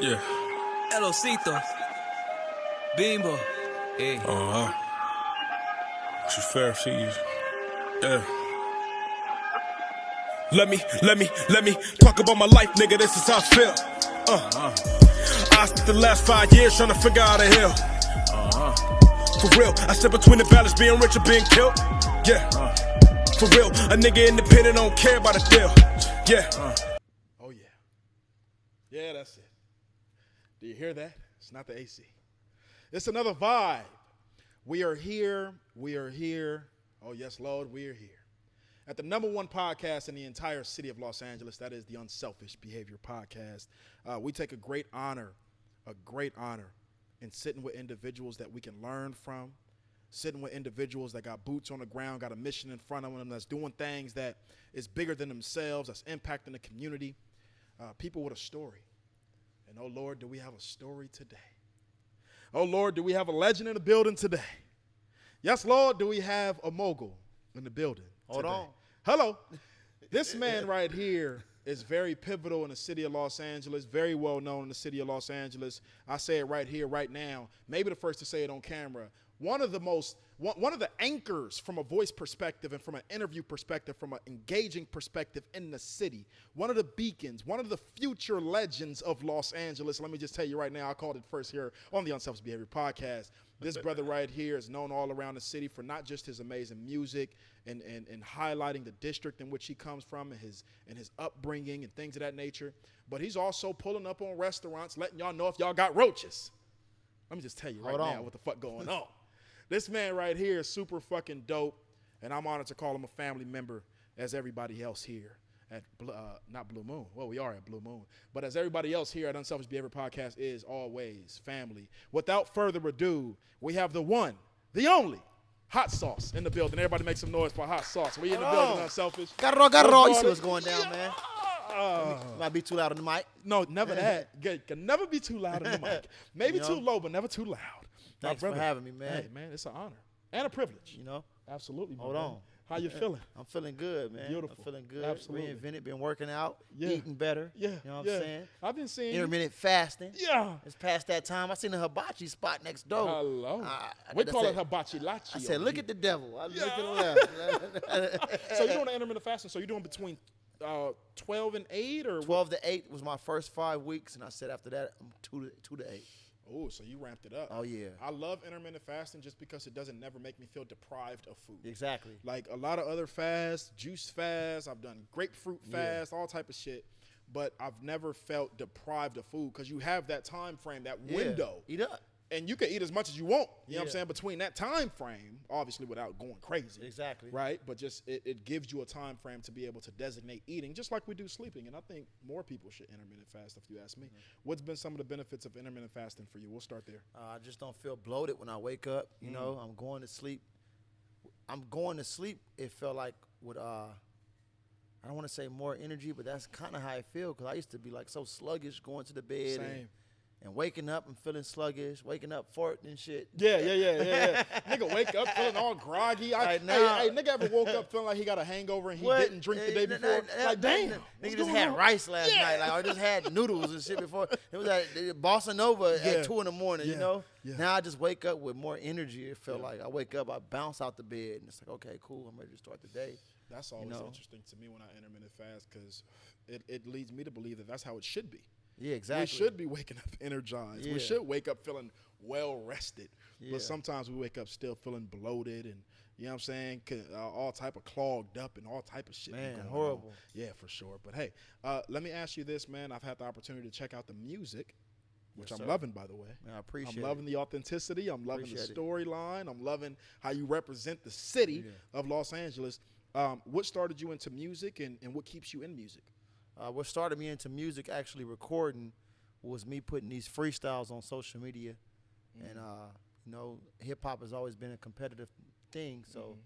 Yeah. El Osito. Bimbo. Hey. She's Pharisees. Yeah. Let me talk about my life, nigga. This is how I feel. I spent the last 5 years trying to figure out a hill. For real, I step between the balance, being rich or being killed. Yeah. For real, a nigga independent, don't care about a deal. Yeah. Oh yeah. Yeah, that's it. Do you hear that? It's not the AC. It's another vibe. We are here. We are here. Oh yes, Lord, we are here. At the #1 podcast in the entire city of Los Angeles, that is the Unselfish Behavior Podcast. We take a great honor in sitting with individuals that we can learn from, sitting with individuals that got boots on the ground, got a mission in front of them, that's doing things that is bigger than themselves, that's impacting the community, people with a story. And oh Lord, do we have a story today? Oh Lord, do we have a legend in the building today? Yes, Lord, do we have a mogul in the building today? Hold on. Hello. This man right here is very pivotal in the city of Los Angeles, very well known in the city of Los Angeles. I say it right here, right now. Maybe the first to say it on camera. One of the anchors from a voice perspective and from an interview perspective, from an engaging perspective in the city. One of the beacons, one of the future legends of Los Angeles. Let me just tell you right now, I called it first here on the Unselfish Behavior Podcast. This brother right here is known all around the city for not just his amazing music and highlighting the district in which he comes from and his upbringing and things of that nature, but he's also pulling up on restaurants, letting y'all know if y'all got roaches. Let me just tell you right now what the fuck going on. This man right here is super fucking dope, and I'm honored to call him a family member as everybody else here at not Blue Moon. Well, we are at Blue Moon, but as everybody else here at Unselfish Behavior Podcast is always family. Without further ado, we have the one, the only, Hot Sauce in the building. Everybody make some noise for Hot Sauce. We in the building, Unselfish. Garro. You see what's going down, man. Might be too loud on the mic. No, never that. Good. Can never be too loud on the mic. Maybe too low, but never too loud. Thanks for having me, man. Hey, man, it's an honor and a privilege. You know? Absolutely. Hold on. How you feeling? I'm feeling good, man. Beautiful. I'm feeling good. Absolutely. Reinvented, been working out, Yeah. eating better. Yeah. You know what I'm saying? I've been seeing Intermittent fasting. Yeah. It's past that time. I seen a hibachi spot next door. Hello. I We call said- it hibachi lachi. I said, look at the devil. I looked to the left. So you're doing the intermittent fasting. So you're doing between 12 and 8 or 12 to 8 was my first 5 weeks, and I said after that, I'm 2 to 8. Oh, so you ramped it up. Oh, yeah. I love intermittent fasting just because it doesn't never make me feel deprived of food. Exactly. Like a lot of other fasts, juice fasts, I've done grapefruit fast, all type of shit, but I've never felt deprived of food because you have that time frame, that window. Eat up. And you can eat as much as you want, you know what I'm saying, between that time frame, obviously without going crazy. Exactly. Right? But just it gives you a time frame to be able to designate eating, just like we do sleeping. And I think more people should intermittent fast, if you ask me. What's been some of the benefits of intermittent fasting for you? We'll start there. I just don't feel bloated when I wake up. You know, I'm going to sleep. It felt like with, I don't want to say more energy, but that's kind of how I feel because I used to be like so sluggish going to the bed. Same. And waking up and feeling sluggish, waking up farting and shit. Yeah. Nigga wake up feeling all groggy. Hey, nigga ever woke up feeling like he got a hangover and he didn't drink the day before? Like, damn. Nigga just had rice last night. Like, I just had noodles and shit before. It was like bossa nova at 2 in the morning, you know? Yeah. Now I just wake up with more energy. It felt like I wake up, I bounce out the bed, and it's like, okay, cool, I'm ready to start the day. That's always interesting to me when I intermittent fast because it leads me to believe that that's how it should be. Yeah, exactly. We should be waking up energized. Yeah. We should wake up feeling well rested. Yeah. But sometimes we wake up still feeling bloated and, you know what I'm saying, all type of clogged up and all type of shit. Man, going horrible. on. Yeah, for sure. But hey, let me ask you this, man. I've had the opportunity to check out the music, which I'm loving, by the way. Man, I appreciate it. I'm loving the authenticity. I'm loving the Appreciate it. storyline. I'm loving how you represent the city of Los Angeles. What started you into music and what keeps you in music? What started me into music, actually recording, was me putting these freestyles on social media. And, you know, hip-hop has always been a competitive thing. So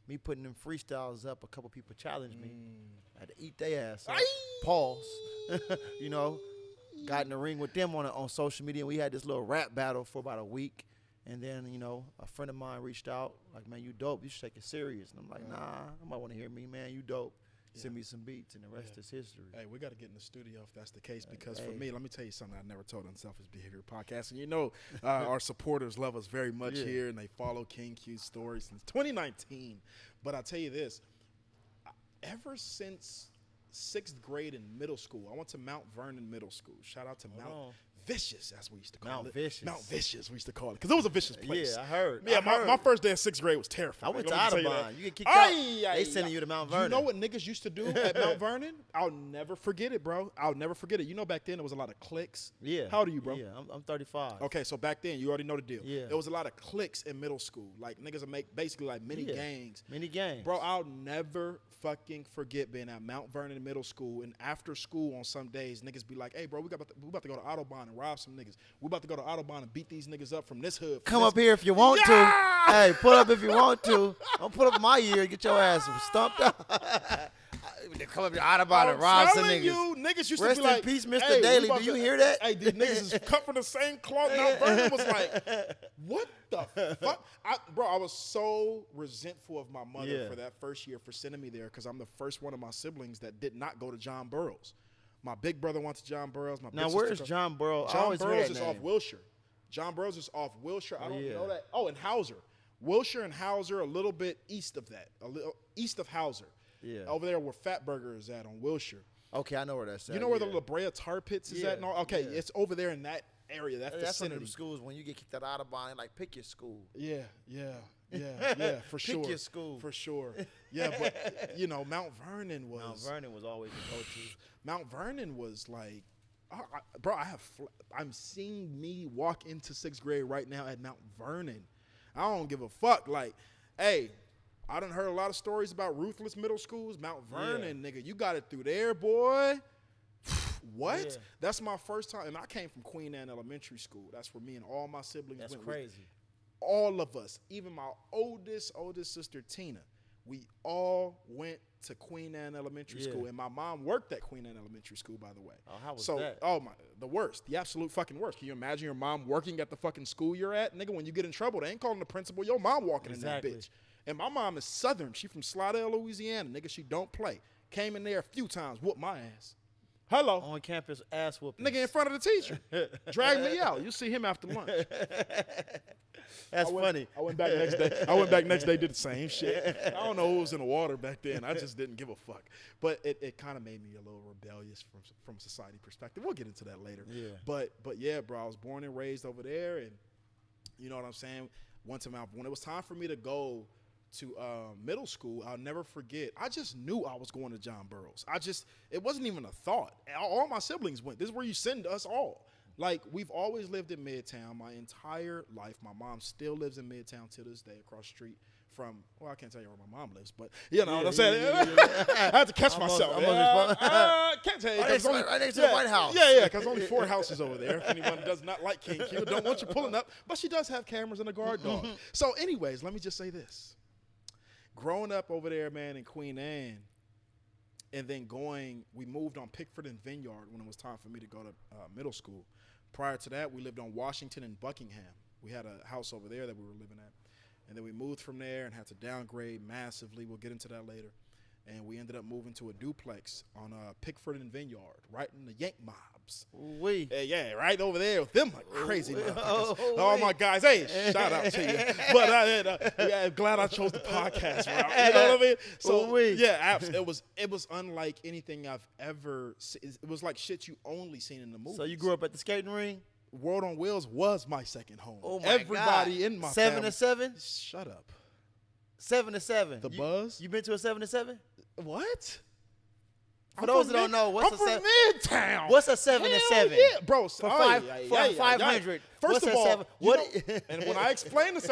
me putting them freestyles up, a couple people challenged me. I had to eat their ass up. Pause. You know, got in the ring with them on social media. And we had this little rap battle for about a week. And then, you know, a friend of mine reached out, like, man, you dope. You should take it serious. And I'm like, nah, nobody want to hear me, man. You dope. send me some beats, and the rest is history. Hey, we got to get in the studio if that's the case, because for me, let me tell you something I never told Unselfish Behavior Podcast. And you know, our supporters love us very much here, and they follow King Q's story since 2019. But I tell you this, ever since 6th grade in middle school, I went to Mount Vernon Middle School. Shout out to Mount Vicious, as we used to call it. Mount Vicious, we used to call it, because it was a vicious place. Yeah, I heard. Yeah, my first day in 6th grade was terrifying. I went to Audubon. You get kicked out. They sending you to Mount Vernon. You know what niggas used to do at Mount Vernon? I'll never forget it, bro. I'll never forget it. You know, back then there was a lot of cliques. Yeah. How old are you, bro? Yeah, I'm 35. Okay, so back then you already know the deal. Yeah. There was a lot of cliques in middle school. Like niggas would make basically like mini gangs. Mini gangs. Bro, I'll never fucking forget being at Mount Vernon Middle School, and after school on some days, niggas be like, hey, bro, we about to go to Audubon and rob some niggas. We about to go to Audubon and beat these niggas up from this hood. Come up here if you want to. Hey, pull up if you want to. Don't pull up my year and get your ass stumped out. Come up here Audubon and rob some niggas. You, niggas used Rest to be like, in peace, Mr. hey, Daley. Do you hear that? Hey, these niggas is cut from the same cloth. Mount Vernon was like, what the fuck? I was so resentful of my mother for that first year for sending me there, because I'm the first one of my siblings that did not go to John Burroughs. My big brother went to John Burroughs. Now, where's John Burroughs? John Burroughs is off Wilshire. John Burroughs is off Wilshire. I don't know that. Oh, and Hauser. Wilshire and Hauser, a little bit east of that. A little east of Hauser. Yeah. Over there where Fat Burger is at on Wilshire. Okay, I know where that's at. You know where the La Brea Tar Pits is at? No, okay, it's over there in that area. That's one of the schools when you get kicked out of Audubon, like, pick your school. Yeah, for sure. Pick your school. For sure. Yeah, but, you know, Mount Vernon was. Mount Vernon was always the go-to. Mount Vernon was like, I'm seeing me walk into 6th grade right now at Mount Vernon. I don't give a fuck. Like, hey, I done heard a lot of stories about ruthless middle schools. Mount Vernon, nigga, you got it through there, boy. What? Yeah. That's my first time. And I came from Queen Anne Elementary School. That's where me and all my siblings went. That's crazy. All of us, even my oldest sister, Tina, we all went to Queen Anne Elementary School. And my mom worked at Queen Anne Elementary School, by the way. Oh, how was that? Oh, the worst. The absolute fucking worst. Can you imagine your mom working at the fucking school you're at? Nigga, when you get in trouble, they ain't calling the principal. Your mom walking in that bitch. And my mom is Southern. She from Slidell, Louisiana. Nigga, she don't play. Came in there a few times, whooped my ass. Hello. On campus, ass whooping. Nigga in front of the teacher. Drag me out. You'll see him after lunch. That's funny. I went back next day, did the same shit. I don't know who was in the water back then. I just didn't give a fuck. But it kind of made me a little rebellious from society perspective. We'll get into that later. Yeah. But yeah, bro, I was born and raised over there, and you know what I'm saying? Went to Mount. When it was time for me to go to middle school, I'll never forget. I just knew I was going to John Burroughs. It wasn't even a thought. All my siblings went. This is where you send us all. Like, we've always lived in Midtown my entire life. My mom still lives in Midtown to this day, across the street from, well, I can't tell you where my mom lives, but you know what I'm saying? I had to catch myself. Can't tell you. Right next to the White House. Yeah, because only 4 houses over there. If anyone does not like King Q, don't want you pulling up. But she does have cameras and a guard dog. So anyways, let me just say this. Growing up over there, man, in Queen Anne, and then we moved on Pickford and Vineyard when it was time for me to go to middle school. Prior to that, we lived on Washington and Buckingham. We had a house over there that we were living at. And then we moved from there and had to downgrade massively. We'll get into that later. And we ended up moving to a duplex on Pickford and Vineyard, right in the Yank mobs. Yeah, right over there with them crazy motherfuckers. All my guys, hey, shout out to you. But I'm glad I chose the podcast route. You know what I mean? So yeah, it was unlike anything I've ever seen. It was like shit you only seen in the movies. So you grew up at the skating ring? World on Wheels was my second home. Oh my Everybody God. in my 7 family. to 7? Shut up. 7 to 7. The Buzz? You been to a 7 to 7? What? For those that don't know, what's I'm from Midtown. What's a 7 to 7? Yeah, bro. For 500. First of all, 7? And when I explain what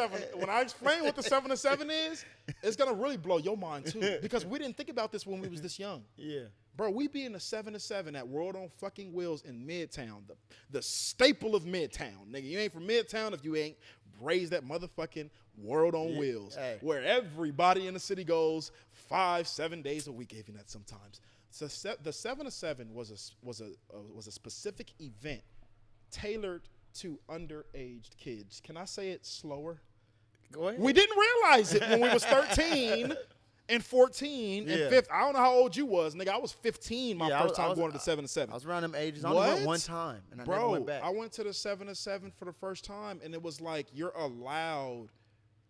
the 7 to 7 is, it's gonna really blow your mind too, because we didn't think about this when we was this young. Yeah. Bro, we be in the 7 to 7 at World on fucking Wheels in Midtown, the staple of Midtown. Nigga, you ain't from Midtown if you ain't raised that motherfucking World on Wheels, where everybody in the city goes 5-7 days a week, even that sometimes. So the 7 to 7 was a specific event tailored to underaged kids. Can I say it slower? Go ahead. We didn't realize it when we was 13. and 14 Yeah. and 15. I don't know how old you was, nigga. I was 15 my Yeah, first time going to the 7 to I 7. was around them ages. I only went What? one time, and I Bro, never went back. I went to the 7 to 7 for the first time, and it was like you're allowed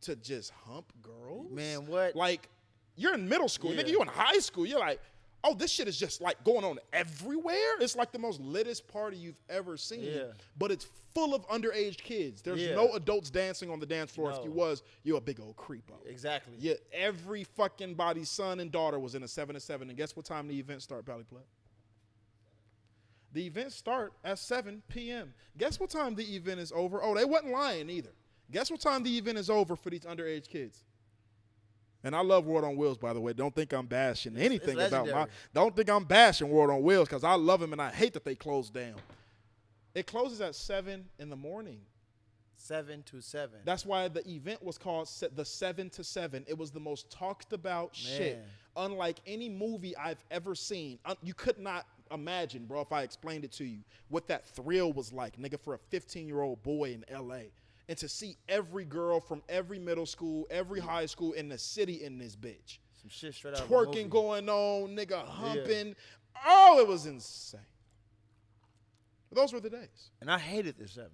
to just hump girls. Man, what? Like, you're in middle school. Yeah. Nigga, you in high school. You're like, oh, this shit is just like going on everywhere. It's like the most littest party you've ever seen. Yeah. But it's full of underage kids. There's Yeah. no adults dancing on the dance floor. No. If you was, you're a big old creepo. Exactly. Yeah, every fucking body's son and daughter was in a 7 to 7. And guess what time the event start, Pally Play? The event start at 7 p.m. Guess what time the event is over? Oh, they wasn't lying either. Guess what time the event is over for these underage kids? And I love World on Wheels, by the way. Don't think I'm bashing anything about my. legendary. Don't think I'm bashing World on Wheels because I love them and I hate that they closed down. It closes at 7 in the morning. 7 to 7. That's why the event was called the 7 to 7. It was the most talked about shit. Man. Unlike any movie I've ever seen. You could not imagine, bro, if I explained it to you, what that thrill was like, nigga, for a 15-year-old boy in L.A. And to see every girl from every middle school, every high school in the city in this bitch. Some shit straight out of a movie. Twerking going on, nigga humping. Oh, it was insane. Those were the days. And I hated the 7.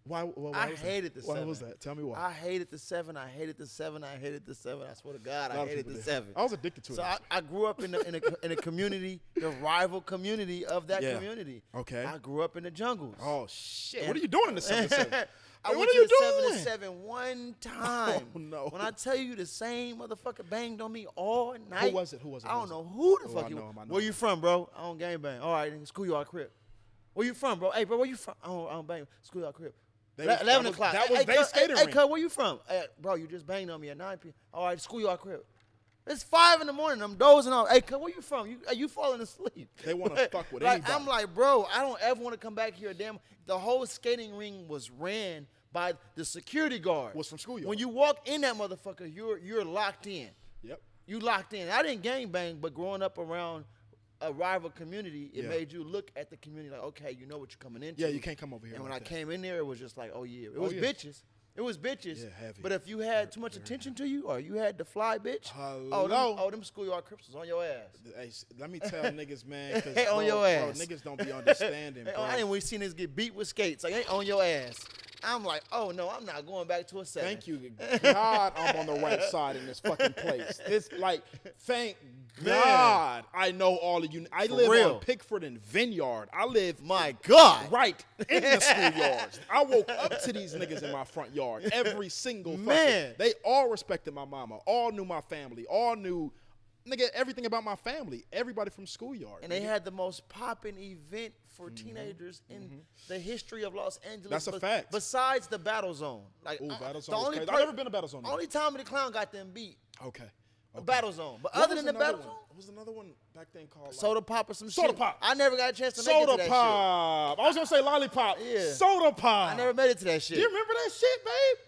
Why I was that? hated the 7. Why was that? Tell me why. I hated the 7. I hated the 7. I hated the 7. I swear to God, A I lot of hated people the did. 7. I was addicted to it. So I grew up in a community, the rival community of that community. Okay. I grew up in the jungles. Oh shit! And- What are you doing in the 7 to 7? I What went are to you the 7 doing? to 7 one time. Oh, no. When I tell you the same motherfucker banged on me all night. Who was it? Who was it? I Who don't was know it? who the Oh, fuck I you. know him, I know Where him. you from, bro? I don't gang bang. All right, nigga, schoolyard crib. Where you from, bro? Hey, bro, where you from? I don't bang. Schoolyard crib. They was- 11 that was- o'clock. that was hey, they cuz, skating hey, rink. cuz, where you from? Hey, bro, you just banged on me at 9 p.m. All right, schoolyard crib. It's 5 in the morning. I'm dozing off. Hey, cuz, where you from? You falling asleep? They wanna fuck with like, anybody. I'm like, bro, I don't ever want to come back here. Damn, the whole skating ring was ran by the security guard. Was from schoolyard. When you walk in that motherfucker, you're locked in. Yep. You locked in. I didn't gang bang, but growing up around a rival community, it Yeah. made you look at the community like, okay, you know what you're coming into. Yeah, you can't come over here And when like I that. came in there, it was just like, oh yeah, it was yeah. bitches. It was bitches. Yeah, heavy. But if you had too much attention to you, or you had the fly bitch, Hello. them schoolyard crips was on your ass. Hey, let me tell niggas, man. 'cause, Hey, on your bro, ass. niggas don't be understanding, Hey, bro. I didn't we seen niggas get beat with skates. Like, hey, on your ass. I'm like, oh no, I'm not going back to a 7. Thank you, God, I'm on the right side in this fucking place. This, like, thank God I know all of you. I live real. on Pickford and Vineyard. I live My God. right in the schoolyards. I woke up to these niggas in my front yard every single fucking. Man. They all respected my mama. All knew my family. All knew, nigga, everything about my family. Everybody from schoolyard. And they nigga. had the most popping event for teenagers in the history of Los Angeles. That's a fact. Besides the Battle Zone. Like, Ooh, Battle the Zone was only crazy. per- I've never been to Battle Zone either. Only Tommy the Clown got them beat. Okay. The Battle Zone. But What other was than the another Battle one? Zone, What was another one back then called? Like, Soda Pop or some Soda shit. Pop. I never got a chance to make it to Soda that Pop. I was gonna say lollipop. Yeah. Soda Pop. shit. I never made it to that shit. Do you remember that shit, babe?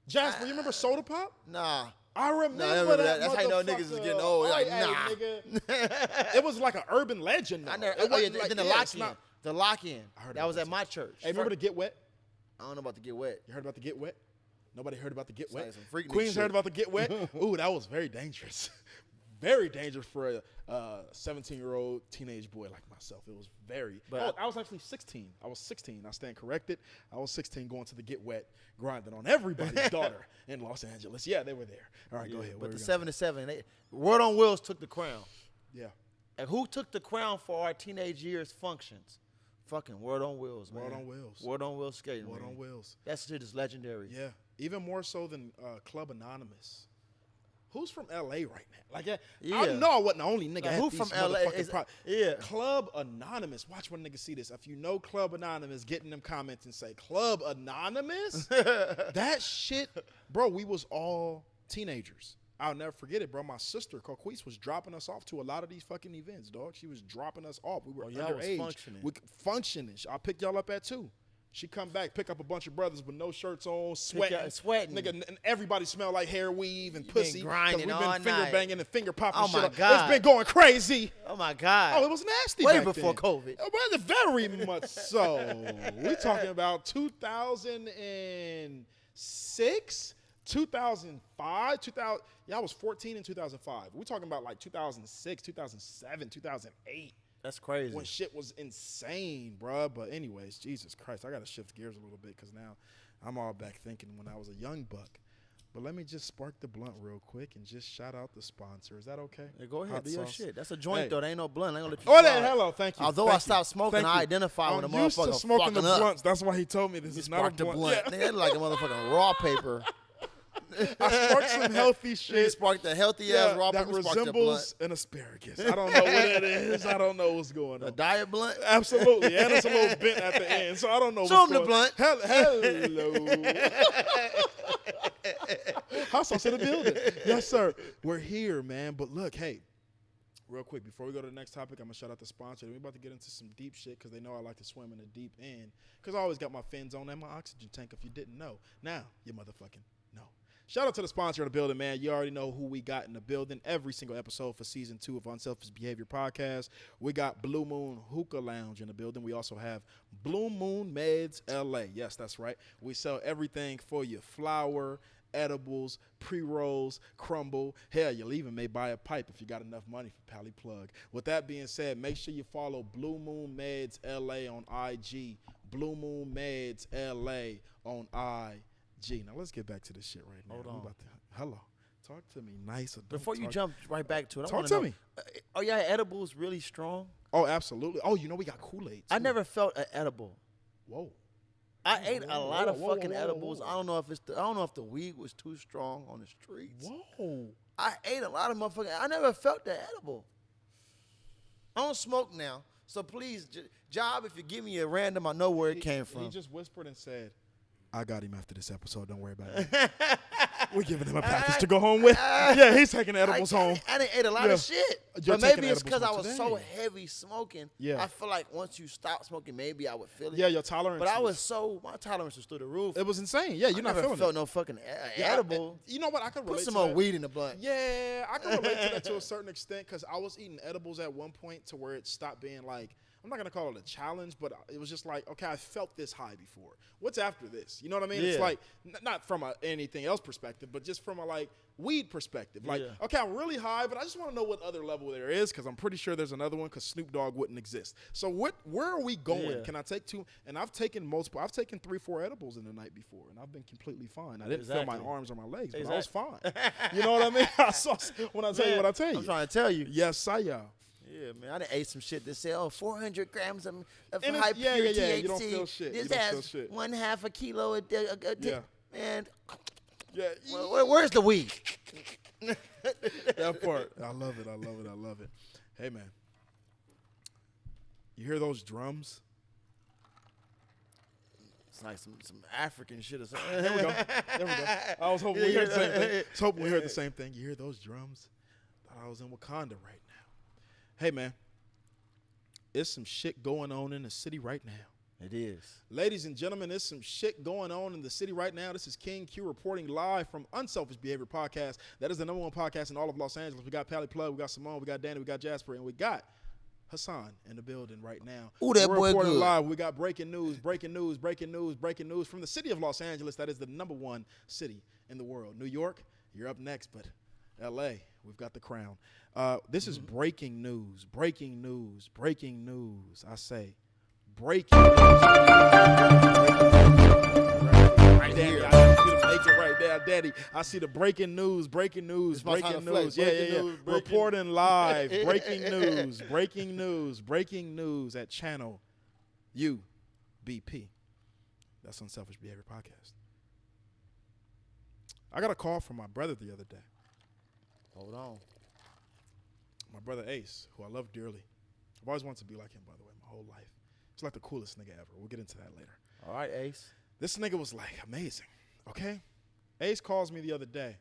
Jasper, you remember Soda Pop? Nah. I remember remember that. That's how you know niggas is getting old. Like, hey, nah. nigga. It was like an urban legend. Though. I never. It Oh yeah, wasn't then like- the yeah, it's lock-in. not- The lock-in. I heard That about was at that my church. Hey, remember the Get Wet? I don't know about to get wet. You heard about the Get Wet? Nobody heard about the Get Wet. like some freak nigga Queens shit. heard about the Get Wet. Ooh, that was very dangerous. Very dangerous for a 17-year-old teenage boy like myself. It was very. But- I was actually 16. I was 16. I stand corrected. I was 16 going to the Get Wet, grinding on everybody's daughter in Los Angeles. Yeah, they were there. All right, go ahead. Where But the we 7 to 7, Word on Wheels took the crown. going? Yeah. And who took the crown for our teenage years functions? Fucking Word on Wheels, man. Word on Wheels. Word on Wheels skating. Word ring. on Wheels. That shit is legendary. Yeah. Even more so than Club Anonymous. Who's from LA right now? Like, I Yeah. know I wasn't the only nigga. Like, at who these from LA motherfucking is- pro- yeah. Club Anonymous. Watch when niggas see this. If you know Club Anonymous, get in them comments and say Club Anonymous. That shit, bro. We was all teenagers. I'll never forget it, bro. My sister Coquise was dropping us off to a lot of these fucking events, dog. She was dropping us off. We were y'all was underage. functioning. We functioning. I picked y'all up at 2. She come back, pick up a bunch of brothers with no shirts on, sweating, sweating. nigga, and everybody smell like hair weave and You been pussy. 'cause grinding we've all been finger night. banging and finger popping Oh shit my up. God. It's been going crazy. Oh my God. Oh, it was nasty. Way back before then. COVID. Oh, brother, very much so. We're talking about 2006 2005, 2000. Yeah, I was 14 in 2005. We're talking about like 2006, 2007, 2008. That's crazy. When shit was insane, bruh. But anyways, Jesus Christ, I got to shift gears a little bit because now I'm all back thinking when I was a young buck. But let me just spark the blunt real quick and just shout out the sponsor. Is that okay? Yeah, go ahead, Hot do your sauce. shit. That's a joint Hey. though. They ain't no blunt. I ain't gonna let you. Oh, slide. hello, thank you. Although thank I stopped you. smoking, Thank I you. identify when a I'm used to motherfucker smoking the fucking up. blunts. That's why he told me this You is not a spark the blunt. blunt. Yeah. They like a motherfucking raw paper. I sparked some healthy You shit. sparked the healthy ass raw that paper. Sparked the blunt. resembles an asparagus. I don't know what it is. I don't know what's going A on. diet blunt. Absolutely, and it's a little bent at the end, so I don't know. Show what's him the going. blunt. Hello. House in the building. Yes, sir. We're here, man. But look, hey, real quick, before we go to the next topic, I'm going to shout out the sponsor. We're about to get into some deep shit because they know I like to swim in the deep end because I always got my fins on and my oxygen tank if you didn't know. Now, you motherfucking know. Shout out to the sponsor of the building, man. You already know who we got in the building. Every single episode for season 2 of Unselfish Behavior Podcast. We got Blue Moon Hookah Lounge in the building. We also have Blue Moon Meds LA. Yes, that's right. We sell everything for you. Flour, edibles, pre-rolls, crumble. Hell, you even may buy a pipe if you got enough money for Pally Plug. With that being said, make sure you follow Blue Moon Meds LA on IG. Blue Moon Meds LA on IG. Now let's get back to this shit right now. Hold on. Hello. Talk to me nice. Or don't Before you talk- jump right back to it, I Talk want to know, me. Are y'all edibles really strong? Oh, absolutely. Oh, you know we got Kool-Aid too. I never felt an edible. Whoa. I ate a lot of whoa, fucking whoa, edibles. whoa. I don't know if the weed was too strong on the streets. Whoa. I ate a lot of motherfucking. I never felt the edible. I don't smoke now, so please, Job, if you give me a random, I know where it came from. He just whispered and said, I got him after this episode. Don't worry about it. We're giving him a package to go home with. Yeah, he's taking edibles home. I didn't ate a lot Yeah. of shit. You're But maybe taking it's edibles because I home was today. so heavy smoking. Yeah. I feel like once you stop smoking, maybe I would feel it. Yeah, your tolerance. But I was my tolerance was through the roof. It was insane. Yeah, you're I not never feeling felt it. no fucking Yeah, edible. you know what? I could relate Put some to more that. weed in the blunt. Yeah, I can relate to that to a certain extent because I was eating edibles at one point to where it stopped being like, I'm not going to call it a challenge, but it was just like, okay, I felt this high before. What's after this? You know what I mean? It's Yeah. like, not from anything else perspective, but just from a like weed perspective. Like, Yeah. okay, I'm really high, but I just want to know what other level there is because I'm pretty sure there's another one because Snoop Dogg wouldn't exist. So where are we going? Yeah. Can I take 2? And I've taken multiple. I've taken 3, 4 edibles in the night before, and I've been completely fine. I didn't feel my Exactly. arms or my legs, but I was Exactly. fine. You know what I mean? I saw when I tell you Man, what I tell you. I'm trying to tell you. Yes, I y'all. Yeah, man, I done ate some shit that said, 400 grams of And high it's- yeah, pure yeah, yeah, THC. you don't feel shit. You This don't feel has shit. 1/2 kilo a day. Yeah. Man, Yeah, where's the weed? that part. I love it. I love it. I love it. Hey, man. You hear those drums? It's like some African shit or something. There we go. There we go. I was hoping we heard the same thing. I was hoping we heard the same thing. You hear those drums? Thought I was in Wakanda right now. Hey, man. There's some shit going on in the city right now. It is. Ladies and gentlemen, there's some shit going on in the city right now. This is King Q reporting live from Unselfish Behavior Podcast. That is the #1 podcast in all of Los Angeles. We got Pally Plug, we got Simone, we got Danny, we got Jasper, and we got Hassan in the building right now. Ooh, that We're boy reporting good. live. We got breaking news from the city of Los Angeles. That is the #1 city in the world. New York, you're up next, but LA, we've got the crown. This is breaking news. I say breaking news. Right there. I need you to make it right there, Daddy. I see the breaking news. It's my time to flex. Yeah. Breaking news, breaking- Reporting live. Breaking news at channel UBP. That's Unselfish Behavior Podcast. I got a call from my brother the other day. Hold on. My brother Ace, who I love dearly. I've always wanted to be like him, by the way, my whole life. He's like the coolest nigga ever. We'll get into that later. All right, Ace. This nigga was like amazing, okay? Ace calls me the other day.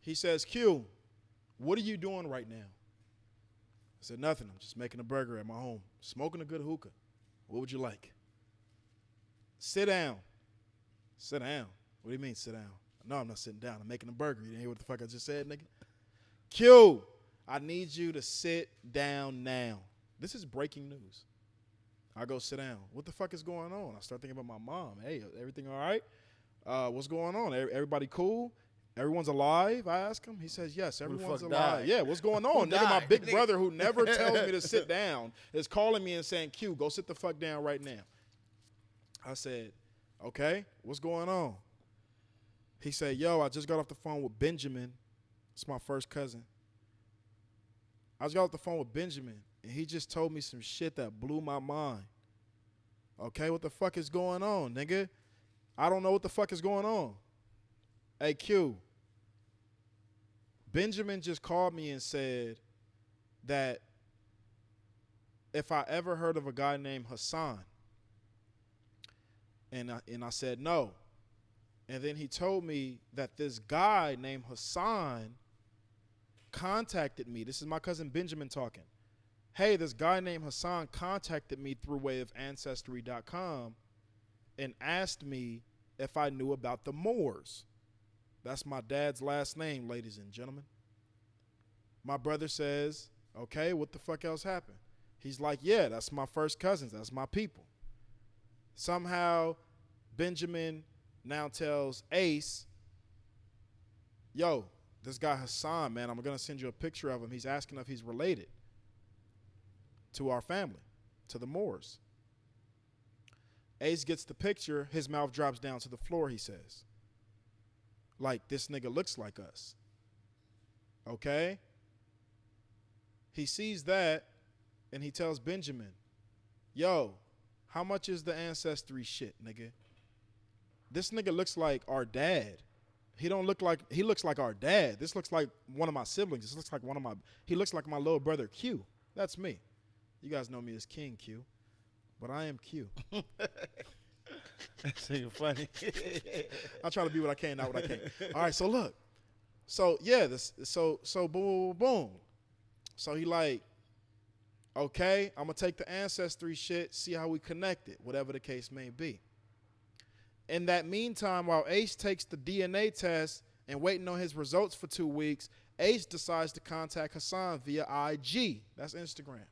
He says, Q, what are you doing right now? I said, nothing. I'm just making a burger at my home, smoking a good hookah. What would you like? Sit down. Sit down. What do you mean sit down? No, I'm not sitting down. I'm making a burger. You didn't hear what the fuck I just said, nigga? Q, I need you to sit down now. This is breaking news. I go sit down. What the fuck is going on? I start thinking about my mom. Hey, everything all right? what's going on? Everybody cool? Everyone's alive? I ask him. He says, yes, everyone's fuck alive. died? Yeah, what's going on? Nigga, my died? big brother who never tells me to sit down is calling me and saying, Q, go sit the fuck down right now. I said, okay, what's going on? He said, yo, I just got off the phone with Benjamin. It's my first cousin. I just got off the phone with Benjamin, and he just told me some shit that blew my mind. Okay, what the fuck is going on, nigga? I don't know what the fuck is going on. Hey, Q, Benjamin just called me and said that if I ever heard of a guy named Hassan, and I said no. And then he told me that this guy named Hassan contacted me. This is my cousin Benjamin talking. Hey, this guy named Hassan contacted me through way of Ancestry.com and asked me if I knew about the Moors. That's my dad's last name, ladies and gentlemen. My brother says, okay, what the fuck else happened? He's like, yeah, that's my first cousins. That's my people. Somehow, Benjamin now tells Ace, yo, this guy Hassan, man, I'm going to send you a picture of him. He's asking if he's related to our family, to the Moors. Ace gets the picture. His mouth drops down to the floor, he says. Like, this nigga looks like us. Okay? He sees that, and he tells Benjamin, yo, how much is the Ancestry shit, nigga? This nigga looks like our dad. He looks like our dad. This looks like one of my siblings. This looks like he looks like my little brother Q. That's me. You guys know me as King Q, but I am Q. That's even funny. I'm trying to be what I can, not what I can't. All right, so look. So yeah, so boom, boom, boom. So he like, okay, I'm gonna take the Ancestry shit, see how we connect it, whatever the case may be. In that meantime, while Ace takes the DNA test and waiting on his results for 2 weeks, Ace decides to contact Hassan via IG. That's Instagram.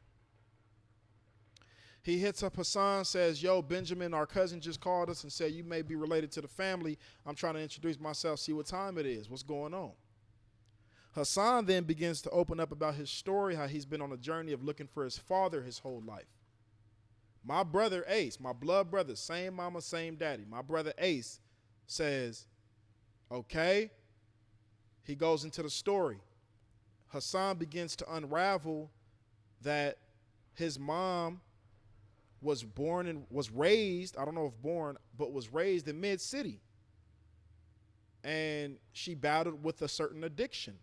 He hits up Hassan, says, yo, Benjamin, our cousin just called us and said you may be related to the family. I'm trying to introduce myself, see what time it is. What's going on? Hassan then begins to open up about his story, how he's been on a journey of looking for his father his whole life. My brother Ace, my blood brother, same mama, same daddy. My brother Ace says, okay. He goes into the story. Hassan begins to unravel that his mom was raised, I don't know if born, but was raised in Mid-City. And she battled with a certain addiction.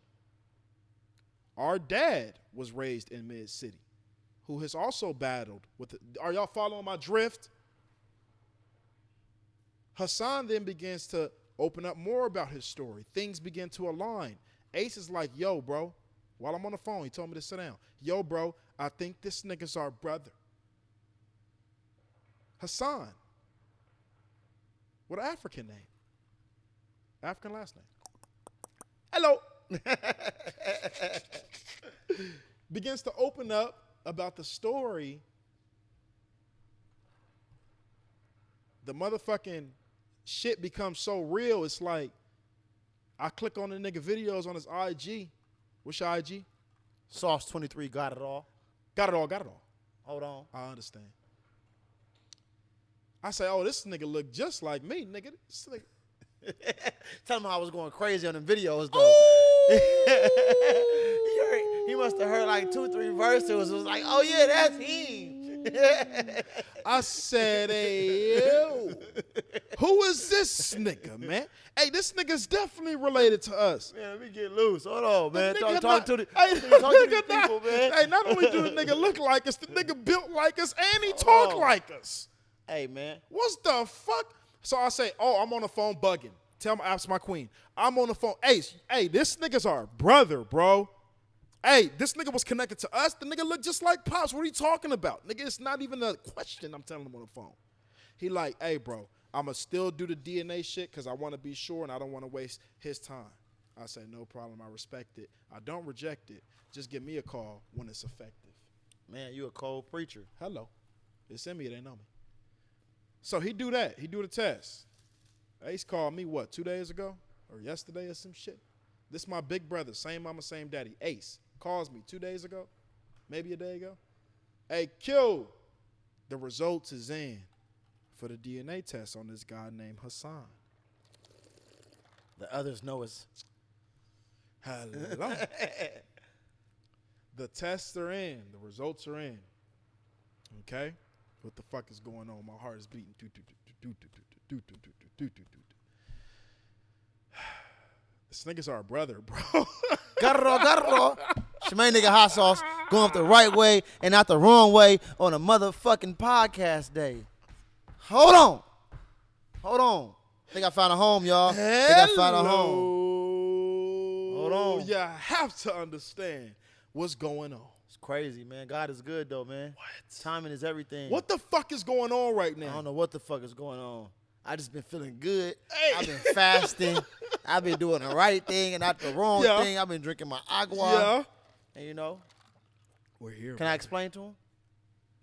Our dad was raised in Mid-City, who has also battled with it. Are y'all following my drift? Hassan then begins to open up more about his story. Things begin to align. Ace is like, yo, bro, while I'm on the phone, he told me to sit down. Yo, bro, I think this nigga's our brother. Hassan. What an African name. African last name. Hello. Begins to open up about the story. The motherfucking shit becomes so real. It's like I click on the nigga videos on his IG. What's your IG? Sauce 23 got it all. Got it all, got it all. Hold on. I understand. I say, oh, this nigga look just like me, nigga. This nigga. Tell him how I was going crazy on them videos, though. He must have heard like 2-3 verses. It was like, oh, yeah, that's him. I said, hey, yo, who is this nigga, man? Hey, this nigga's definitely related to us. Man, let me get loose. Hold on, man. Talk to the people, man. Hey, not only do the nigga look like us, the nigga built like us, and he talk like us. Hey, man. What's the fuck? So I say, oh, I'm on the phone bugging. Ask my queen. I'm on the phone. Hey, this nigga's our brother, bro. Hey, this nigga was connected to us. The nigga looked just like Pops. What are you talking about? Nigga, it's not even a question I'm telling him on the phone. He like, hey, bro, I'm going to still do the DNA shit because I want to be sure and I don't want to waste his time. I say, no problem. I respect it. I don't reject it. Just give me a call when it's effective. Man, you a cold preacher. Hello. It's in me. They know me. So he do that. He do the test. Ace called me, 2 days ago? Or yesterday or some shit? This my big brother, same mama, same daddy. Ace calls me 2 days ago, maybe a day ago. Hey, Q, the results is in for the DNA test on this guy named Hassan. The others know us. Hello. The tests are in. The results are in. Okay? What the fuck is going on? My heart is beating. This nigga's our brother, bro. Garro. Shemaine nigga hot sauce going up the right way and not the wrong way on a motherfucking podcast day. Hold on. Think I found a home, y'all. Think I found a home. Hold on. You have to understand what's going on. It's crazy, man. God is good, though, man. What? Timing is everything. What the fuck is going on right now? I don't know what the fuck is going on. I just been feeling good. Hey. I've been fasting. I've been doing the right thing and not the wrong thing. I've been drinking my agua. Yeah. And you know, We're here. can I explain to him?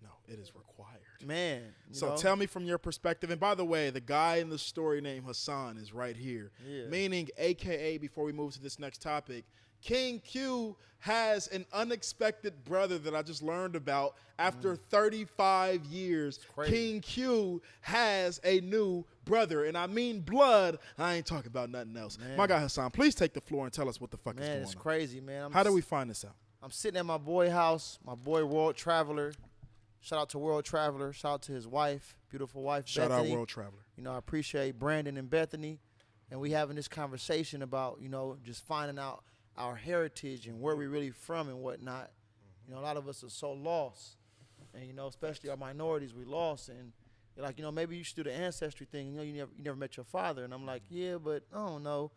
No, it is required. Man. So tell me from your perspective. And by the way, the guy in the story named Hassan is right here. Yeah. Meaning, AKA, before we move to this next topic, King Q has an unexpected brother that I just learned about. After 35 years, crazy. King Q has a new brother. And I mean blood. I ain't talking about nothing else. Man. My guy Hassan, please take the floor and tell us what the fuck is Man, going it's on. crazy, man. How do we find this out? I'm sitting at my boy house, my boy World Traveler. Shout out to World Traveler. Shout out to his wife, beautiful wife, Shout Bethany. out World Traveler. You know, I appreciate Brandon and Bethany. And we having this conversation about, you know, just finding out our heritage and where we really from and whatnot. You know, a lot of us are so lost. And, you know, especially our minorities, we lost. And you're like, you know, maybe you should do the ancestry thing. You know, you never met your father. And I'm like, yeah, but I don't know.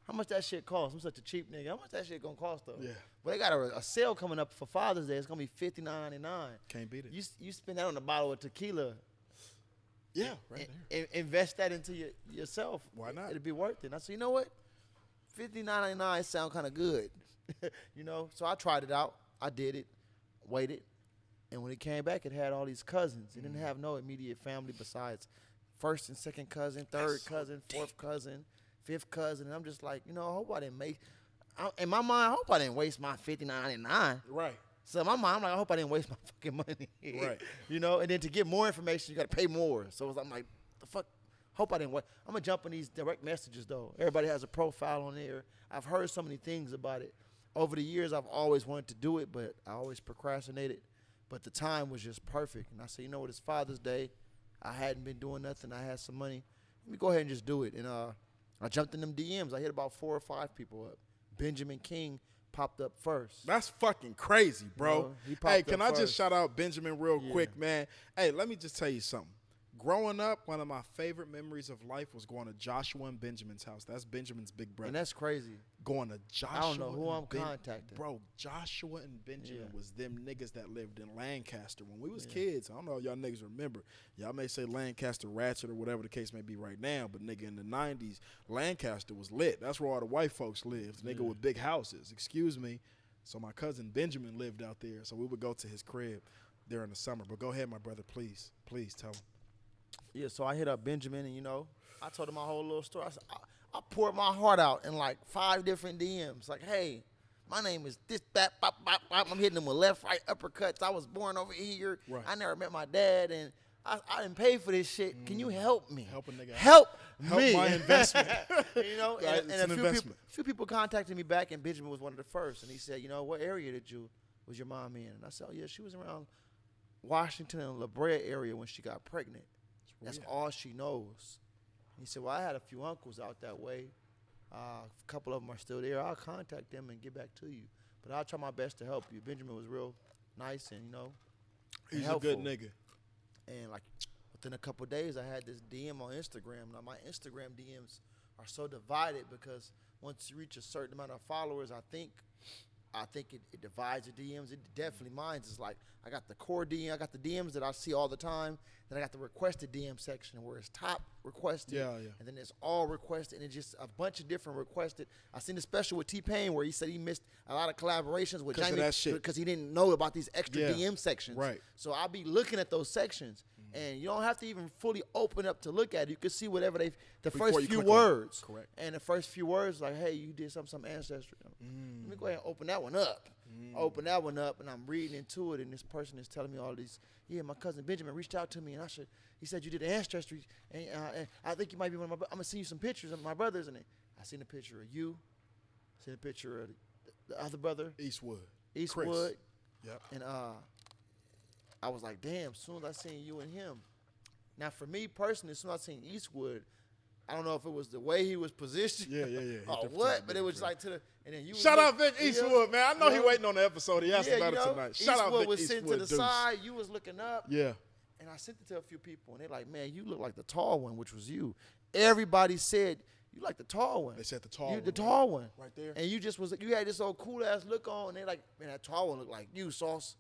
How much that shit cost? I'm such a cheap nigga. How much that shit gonna cost, though? Yeah. But they got a sale coming up for Father's Day. It's gonna be $59.99. Can't beat it. You spend that on a bottle of tequila. Yeah, right there. Invest that into yourself. Why not? It'd be worth it. And I said, you know what? $59.99 sound kind of good. You know, so I tried it out. I did it, waited, and when it came back, it had all these cousins. It didn't have no immediate family besides first and second cousin, third cousin, fourth cousin, fifth cousin. And I'm just like, you know, I hope I didn't in my mind, I hope I didn't waste my $59.99. Right. So in my mind, I'm like, I hope I didn't waste my fucking money. Right. You know, and then to get more information, you got to pay more. So I'm like, the fuck? Hope I didn't waste. I'm going to jump on these direct messages, though. Everybody has a profile on there. I've heard so many things about it. Over the years, I've always wanted to do it, but I always procrastinated. But the time was just perfect. And I said, you know what, it's Father's Day. I hadn't been doing nothing. I had some money. Let me go ahead and just do it. And I jumped in them DMs. I hit about 4 or 5 people up. Benjamin King popped up first. That's fucking crazy, bro. You know, he popped Hey, up can I just first. shout out Benjamin real quick, man? Hey, let me just tell you something. Growing up, one of my favorite memories of life was going to Joshua and Benjamin's house. That's Benjamin's big brother. And that's crazy. Going to Joshua. I don't know who and I'm contacting. Bro, Joshua and Benjamin Yeah. was them niggas that lived in Lancaster when we was kids. I don't know if y'all niggas remember. Y'all may say Lancaster Ratchet or whatever the case may be right now, but nigga, in the 90s, Lancaster was lit. That's where all the white folks lived. Nigga with big houses. Excuse me. So my cousin Benjamin lived out there, so we would go to his crib during the summer. But go ahead, my brother, please. Please tell him. Yeah, so I hit up Benjamin, and, you know, I told him my whole little story. I said, I poured my heart out in like 5 different DMs. Like, hey, my name is this, that, bop, bop, bop. I'm hitting them with left, right, uppercuts. I was born over here. Right. I never met my dad, and I didn't pay for this shit. Can you help me? Help a nigga out. Help Help me. my investment. You know, Right, and it's a an few investment. few people contacted me back, and Benjamin was one of the first. And he said, you know, what area was your mom in? And I said, oh, yeah, she was around Washington and La Brea area when she got pregnant. That's all she knows. He said, well, I had a few uncles out that way. A couple of them are still there. I'll contact them and get back to you. But I'll try my best to help you. Benjamin was real nice and, you know, He's helpful. a good nigga. And, like, within a couple of days, I had this DM on Instagram. Now, my Instagram DMs are so divided because once you reach a certain amount of followers, I think it divides the DMs. It definitely mine is like I got the core DM, I got the DMs that I see all the time. Then I got the requested DM section where it's top requested, Yeah. and then it's all requested, and it's just a bunch of different requested. I seen the special with T-Pain where he said he missed a lot of collaborations with 'Cause of Jamie that shit. because he didn't know about these extra Yeah. DM sections. Right. So I'll be looking at those sections, And you don't have to even fully open up to look at it. You can see whatever the Before first you few click on it. words. Correct. And the first few words, like, hey, you did some ancestry. Let me go ahead and open that one up. Open that one up, and I'm reading into it, and this person is telling me all these. Yeah, my cousin Benjamin reached out to me, and he said you did ancestry, and I think you might be one of my. I'm gonna send you some pictures of my brothers, and I seen a picture of you, seen a picture of the other brother, Eastwood. Eastwood, Yep. and I was like, damn. As soon as I seen you and him, now for me personally, as soon as I seen Eastwood, I don't know if it was the way he was positioned. Yeah. or what, but it was like to the. And then you was Shout out look- Vic Eastwood, man. I know he know? waiting on the episode. He asked about you it know, tonight. Shout out Eastwood Vic was Eastwood. sitting to the deuce. side. You was looking up. Yeah. And I sent it to a few people, and they're like, man, you look like the tall one, which was you. Everybody said, you like the tall one. They said the tall You one. the tall one. Right there. And you had this old cool-ass look on, and they like, man, that tall one look like you, Sauce.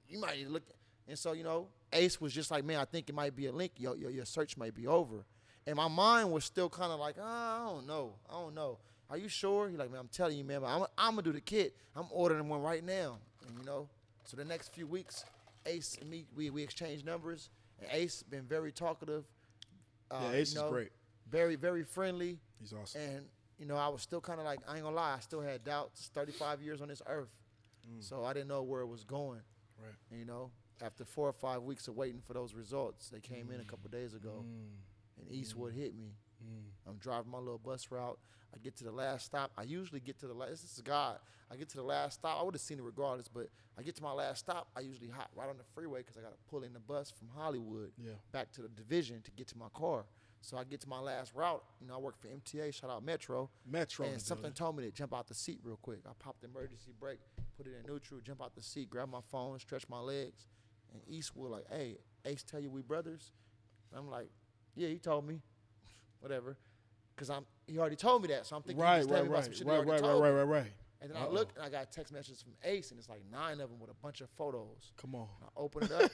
You might need to look. And so, Ace was just like, man, I think it might be a link. Your search might be over. And my mind was still kind of like, I don't know. Are you sure? He's like, man, I'm telling you, man, but I'm going to do the kit. I'm ordering one right now. And, so the next few weeks, Ace and me, we exchanged numbers. And Ace been very talkative. Yeah, Ace is great. Very, very friendly. He's awesome. And, I was still kind of like, I ain't going to lie, I still had doubts. 35 years on this earth. So I didn't know where it was going. Right. And, after 4 or 5 weeks of waiting for those results, they came in a couple days ago. And Eastwood hit me. I'm driving my little bus route. I get to the last stop. I usually get to the last. This is God. I get to the last stop. I would have seen it regardless, but I get to my last stop. I usually hop right on the freeway because I got to pull in the bus from Hollywood back to the division to get to my car. So I get to my last route. I work for MTA. Shout out Metro. And something told me to jump out the seat real quick. I popped the emergency brake, put it in neutral, jump out the seat, grab my phone, stretch my legs. And Eastwood like, hey, Ace tell you we brothers? And I'm like, yeah, he told me. Whatever. Because he already told me that. So I'm thinking he was telling me about some shit he already told me. Right. And then I look, and I got text messages from Ace, and it's like 9 of them with a bunch of photos. Come on. And I open it up,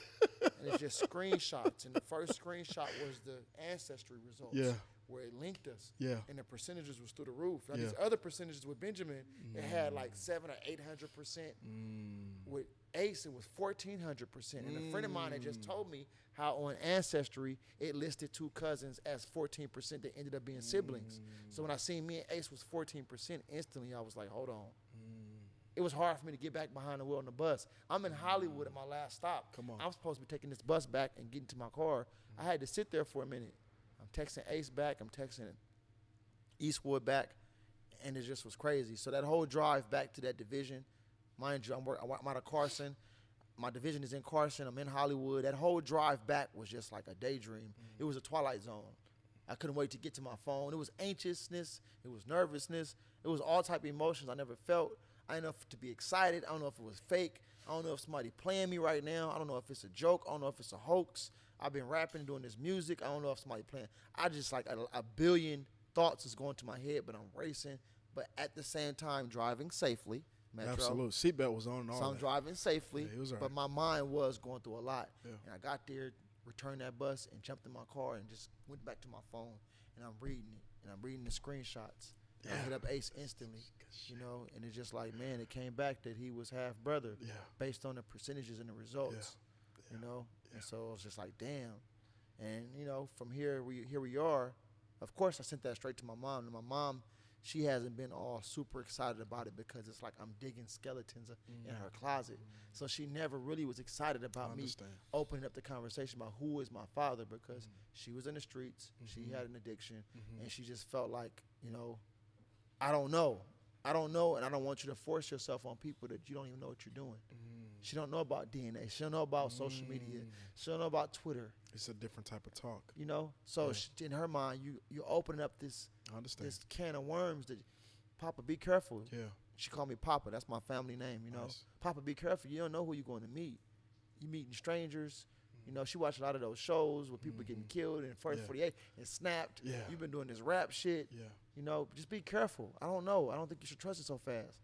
and it's just screenshots. And the first screenshot was the ancestry results. Yeah. Where it linked us. Yeah. And the percentages was through the roof. Now, Yeah. these other percentages with Benjamin, it had like 700 or 800%. With Ace, it was 1,400%. And a friend of mine had just told me how on Ancestry, it listed 2 cousins as 14% that ended up being siblings. So when I seen me and Ace was 14%, instantly I was like, hold on. It was hard for me to get back behind the wheel on the bus. I'm in Hollywood at my last stop. Come on. I'm supposed to be taking this bus back and getting to my car. I had to sit there for a minute. I'm texting Ace back. I'm texting Eastwood back. And it just was crazy. So that whole drive back to that division, mind you, I'm out of Carson. My division is in Carson. I'm in Hollywood. That whole drive back was just like a daydream. It was a twilight zone. I couldn't wait to get to my phone. It was anxiousness. It was nervousness. It was all type of emotions I never felt. I didn't know if to be excited. I don't know if it was fake. I don't know if somebody playing me right now. I don't know if it's a joke. I don't know if it's a hoax. I've been rapping and doing this music. I don't know if somebody playing. I just like a billion thoughts is going to my head, but I'm racing. But at the same time, driving safely. Metro. Absolutely. Seatbelt was on and all So I'm that. driving safely, Yeah, he was all but right. my mind was going through a lot. Yeah. And I got there, returned that bus, and jumped in my car and just went back to my phone. And I'm reading it, and I'm reading the screenshots. And I hit up Ace instantly, and it's just like, man, it came back that he was half brother based on the percentages and the results, And so I was just like, damn. And, from here we are. Of course, I sent that straight to my mom. And my mom, she hasn't been all super excited about it because it's like I'm digging skeletons in her closet. So she never really was excited about me opening up the conversation about who is my father because she was in the streets, she had an addiction, and she just felt like, I don't know, and I don't want you to force yourself on people that you don't even know what you're doing. She don't know about DNA. She don't know about social media. She don't know about Twitter. It's a different type of talk. So in her mind, you opening up this can of worms that, Papa, be careful. Yeah. She called me Papa. That's my family name, Nice. Papa, be careful. You don't know who you're going to meet. You meeting strangers. She watched a lot of those shows where people getting killed in First 48 and snapped. Yeah. You've been doing this rap shit. Yeah. Just be careful. I don't know. I don't think you should trust it so fast.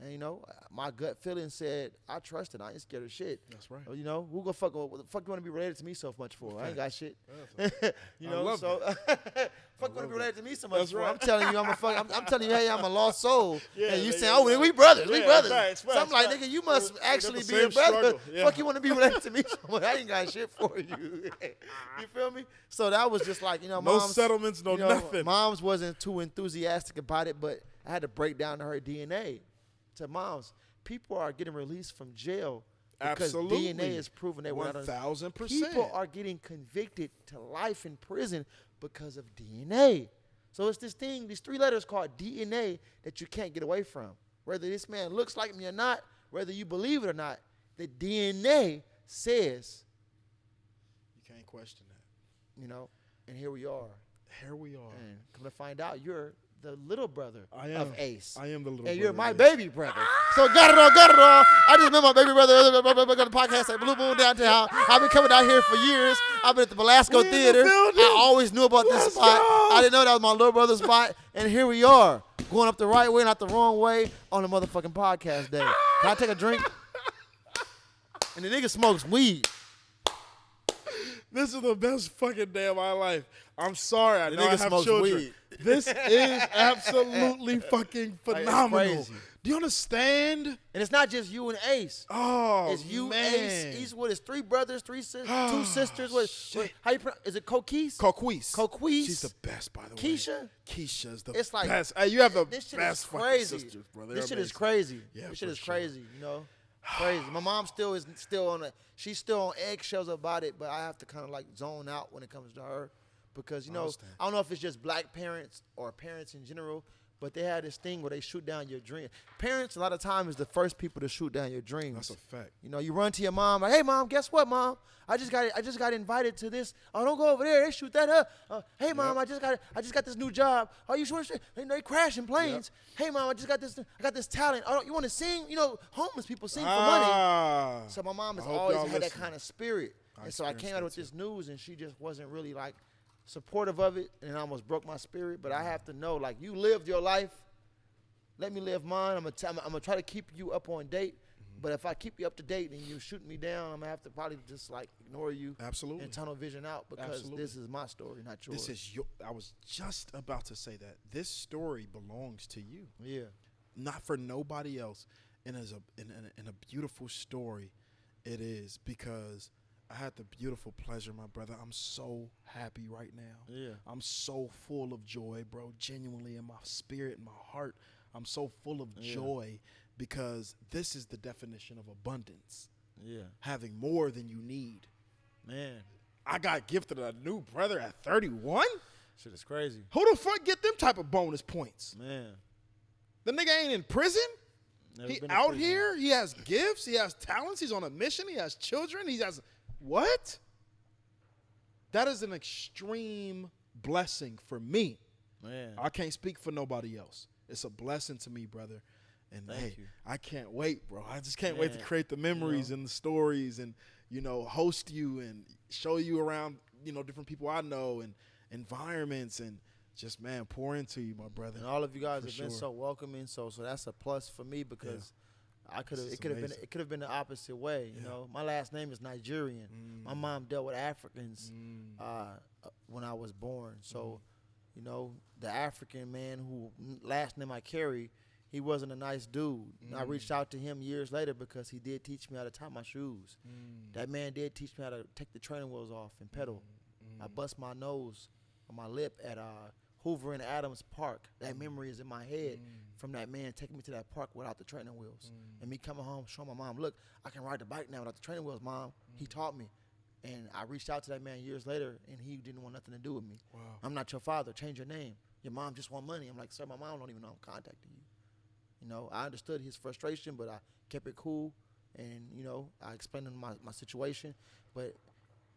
And, you know, my gut feeling said, I trust it. I ain't scared of shit. That's right. You know, who gonna fuck, what the fuck you want to be related to me so much for? I ain't got shit. You I know, love so fuck you want to be related to me so much That's for? right. I'm telling you, I'm telling you, hey, I'm a lost soul. Yeah, and you yeah, saying, yeah, oh, right. we brothers, we Yeah, brothers. facts, So I'm like, facts. nigga, you must We actually got the be a same brother. struggle, yeah. Fuck you want to be related to me so much? I ain't got shit for you. You feel me? So that was just like, you know, No mom's, settlements, no you know, nothing. Mom's wasn't too enthusiastic about it, but I had to break down to her DNA. To moms, people are getting released from jail because Absolutely. DNA is proven they were not. 1,000%. People are getting convicted to life in prison because of DNA. So it's this thing, these 3 letters called DNA that you can't get away from. Whether this man looks like me or not, whether you believe it or not, the DNA says, You can't question that. you know, and here we are. Here we are. And come to find out, you're the little brother I am. of Ace. I am the little and brother you're of my Ace. baby brother. So got it all. I just met my baby brother on the podcast at Blue Moon downtown. I've been coming down here for years. I've been at the Velasco We in the Theater. building. I always knew about this Let's spot. go. I didn't know that was my little brother's spot. And here we are, going up the right way, not the wrong way, on a motherfucking podcast day. Can I take a drink? And the nigga smokes weed. This is the best fucking day of my life. I'm sorry. I The know I nigga have smokes children. weed. This is absolutely fucking Like, it's phenomenal. crazy. Do you understand? And it's not just you and Ace. Oh, It's you, man. Ace. He's what is 3 brothers, 2 sisters. What, how you pronounce? Is it Coquise? Coquise. Coquise. She's the best, by the way. Keisha? Keisha's the It's like, best. Hey, you have the this shit best is fucking crazy. sisters, brother. This They're shit is amazing. crazy. Yeah, This shit for is sure. crazy, you know? Crazy. My mom still on she's still on eggshells about it, but I have to kind of like zone out when it comes to her because, you know, understand. I don't know if it's just black parents or parents in general, but they have this thing where they shoot down your dream. Parents, a lot of times, is the first people to shoot down your dreams. That's a fact. You know, you run to your mom, like, hey, Mom, guess what, Mom? I just got invited to this. Oh, don't go over there. They shoot that up. Hey, Mom, I just got this new job. Oh, you sure? They crashing planes. Hey, Mom, I got this talent. Oh, you want to sing? You know, homeless people sing for money. So my mom has I hope always y'all had that listen. kind of spirit. And so I came out with experienced this news, and she just wasn't really, like, supportive of it, and it almost broke my spirit. But I have to know, like, you lived your life. Let me live mine. I'm gonna try to keep you up on date. But if I keep you up to date and you shoot me down, I'm gonna have to probably just like ignore you. Absolutely. And tunnel vision out because Absolutely. this is my story, not yours. This is your. I was just about to say that. This story belongs to you, yeah. not for nobody else. And as in a beautiful story, it is because I had the beautiful pleasure, my brother. I'm so happy right now. Yeah. I'm so full of joy, bro. Genuinely in my spirit and my heart, I'm so full of joy because this is the definition of abundance. Yeah. Having more than you need. Man, I got gifted a new brother at 31. shit is crazy. Who the fuck get them type of bonus points? Man. The nigga ain't in prison. Never He been to out prison. here. He has gifts. He has talents. He's on a mission. He has children. He has what? That is an extreme blessing for me. Man. I can't speak for nobody else. It's a blessing to me, brother. And Thank hey, you. I can't wait, bro. I just can't wait to Man, create the memories and the stories and, you know, host you and show you around, you know, different people I know and environments and just, man, pour into you, my brother. And all of you guys For have been sure. so welcoming. So that's a plus for me because This is it could have been amazing. the opposite way. You know, my last name is Nigerian. My mom dealt with Africans when I was born. So, you know, the African man who last name I carry, he wasn't a nice dude. I reached out to him years later because he did teach me how to tie my shoes. That man did teach me how to take the training wheels off and pedal. I bust my nose on my lip at Hoover and Adams Park. That memory is in my head from that man taking me to that park without the training wheels. And me coming home showing my mom, look, I can ride the bike now without the training wheels, Mom. He taught me. And I reached out to that man years later, and he didn't want nothing to do with me. Wow. I'm not your father. Change your name. Your mom just want money. I'm like, sir, my mom don't even know I'm contacting you. You know, I understood his frustration, but I kept it cool. And, you know, I explained to him my situation. But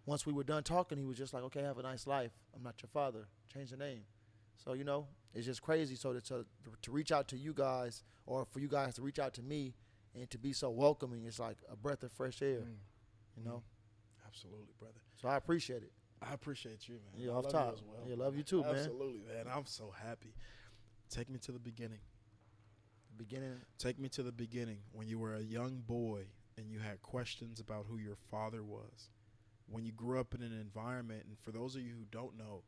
once we were done talking, he was just like, okay, have a nice life. I'm not your father. Change the name. So, you know, it's just crazy. So to reach out to you guys or for you guys to reach out to me and to be so welcoming, it's like a breath of fresh air, you know? Absolutely, brother. So I appreciate it. I appreciate you, man. Yeah, I off love top. you as well. Yeah, love you too, man. Absolutely, man. I'm so happy. Take me to the beginning. Beginning. Take me to the beginning when you were a young boy and you had questions about who your father was. When you grew up in an environment, and for those of you who don't know,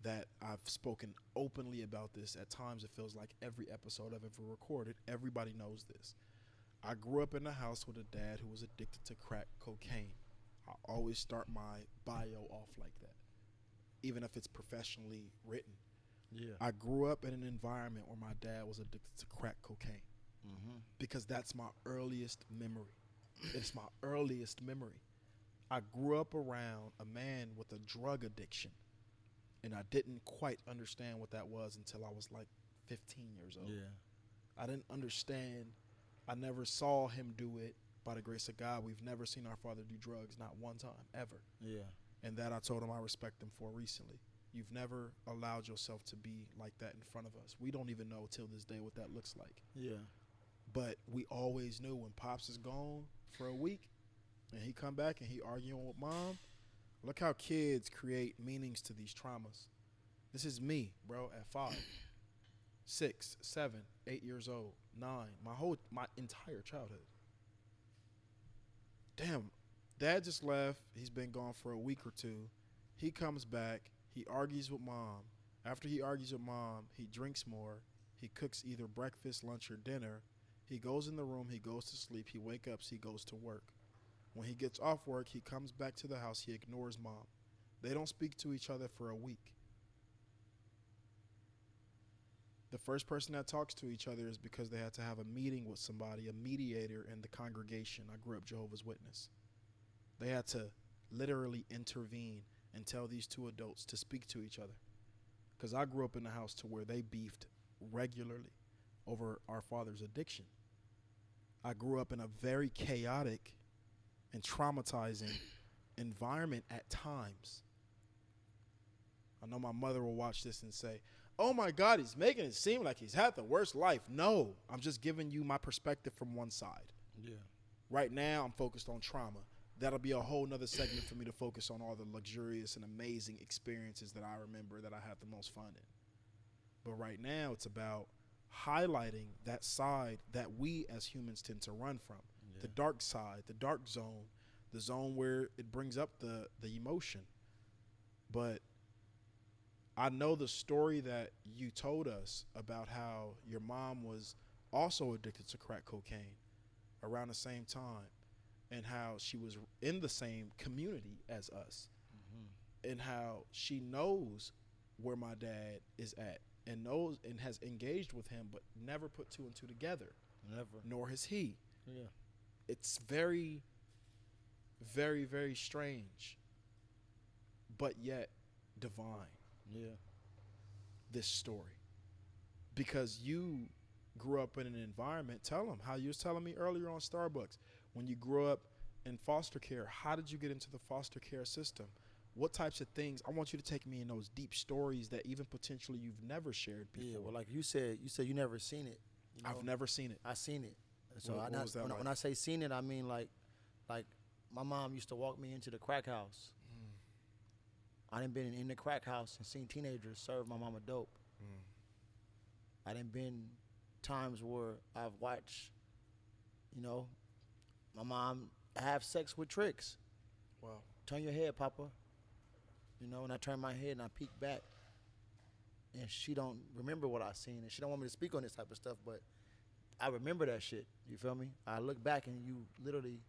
that I've spoken openly about this, at times it feels like every episode I've ever recorded, everybody knows this. I grew up in a house with a dad who was addicted to crack cocaine. I always start my bio off like that, even if it's professionally written. Yeah. I grew up in an environment where my dad was addicted to crack cocaine because that's my earliest memory. It's my earliest memory. I grew up around a man with a drug addiction, and I didn't quite understand what that was until I was like 15 years old. Yeah. I didn't understand. I never saw him do it. By the grace of God, we've never seen our father do drugs, not one time, ever. Yeah. And that I told him I respect him for recently. You've never allowed yourself to be like that in front of us. We don't even know till this day what that looks like. Yeah. But we always knew when Pops is gone for a week and he come back and he arguing with Mom. Look how kids create meanings to these traumas. This is me, bro, at 5, 6, 7, 8 years old, 9, my entire childhood. Damn, Dad just left. He's been gone for a week or two. He comes back. He argues with Mom. After he argues with Mom, he drinks more. He cooks either breakfast, lunch, or dinner. He goes in the room. He goes to sleep. He wakes up. He goes to work. When he gets off work, he comes back to the house. He ignores Mom. They don't speak to each other for a week. The first person that talks to each other is because they had to have a meeting with somebody, a mediator in the congregation. I grew up Jehovah's Witness. They had to literally intervene and tell these two adults to speak to each other. Because I grew up in a house to where they beefed regularly over our father's addiction. I grew up in a very chaotic and traumatizing environment at times. I know my mother will watch this and say, oh my God, he's making it seem like he's had the worst life. No, I'm just giving you my perspective from one side. Yeah. Right now, I'm focused on trauma. That'll be a whole nother segment for me to focus on all the luxurious and amazing experiences that I remember that I had the most fun in. But right now, it's about highlighting that side that we as humans tend to run from. The dark side, the dark zone, the zone where it brings up the emotion. But I know the story that you told us about how your mom was also addicted to crack cocaine around the same time, and how she was in the same community as us, and how she knows where my dad is at and knows and has engaged with him, but never put two and two together. Never. Nor has he. Yeah. It's very, very, very strange, but yet divine. Yeah. This story, because you grew up in an environment. Tell them how you was telling me earlier on Starbucks, when you grew up in foster care. How did you get into the foster care system? What types of things? I want you to take me in those deep stories that even potentially you've never shared before. Yeah. Well, like you said you never seen it. You know? I've never seen it. I seen it. So What was that like? when I say seen it, I mean like my mom used to walk me into the crack house. I done been in the crack house and seen teenagers serve my mama dope. I done been times where I've watched, my mom have sex with tricks. Wow. Turn your head, Papa. And I turn my head and I peek back. And she don't remember what I seen. And she don't want me to speak on this type of stuff, but I remember that shit. You feel me? I look back and you literally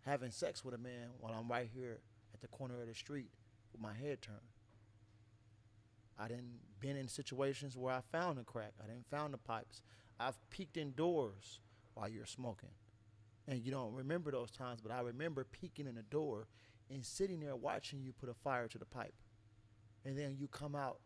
having sex with a man while I'm right here at the corner of the street with my head turned. I done been in situations where I found the crack. I done found the pipes. I've peeked in doors while you're smoking. And you don't remember those times, but I remember peeking in a door and sitting there watching you put a fire to the pipe. And then you come out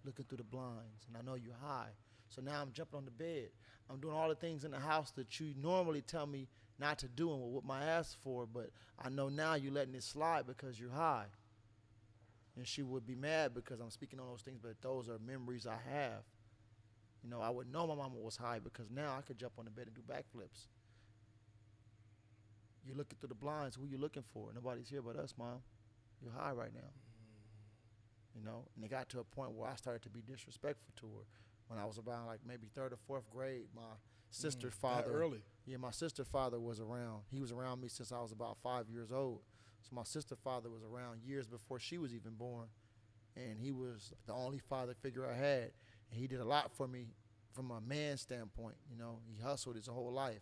looking through the blinds, and I know you're high. So now I'm jumping on the bed. I'm doing all the things in the house that you normally tell me not to do and will whip my ass for, but I know now you're letting it slide because you're high. And she would be mad because I'm speaking on those things, but those are memories I have. I would know my mama was high because now I could jump on the bed and do backflips. You're looking through the blinds. Who you looking for? Nobody's here but us, Mom. You're high right now. And it got to a point where I started to be disrespectful to her. when I was about like maybe 3rd or 4th grade. My sister's father. That early. Yeah, my sister's father was around. He was around me since I was about 5 years old. So my sister's father was around years before she was even born. And he was the only father figure I had. And he did a lot for me from a man standpoint. You know, he hustled his whole life.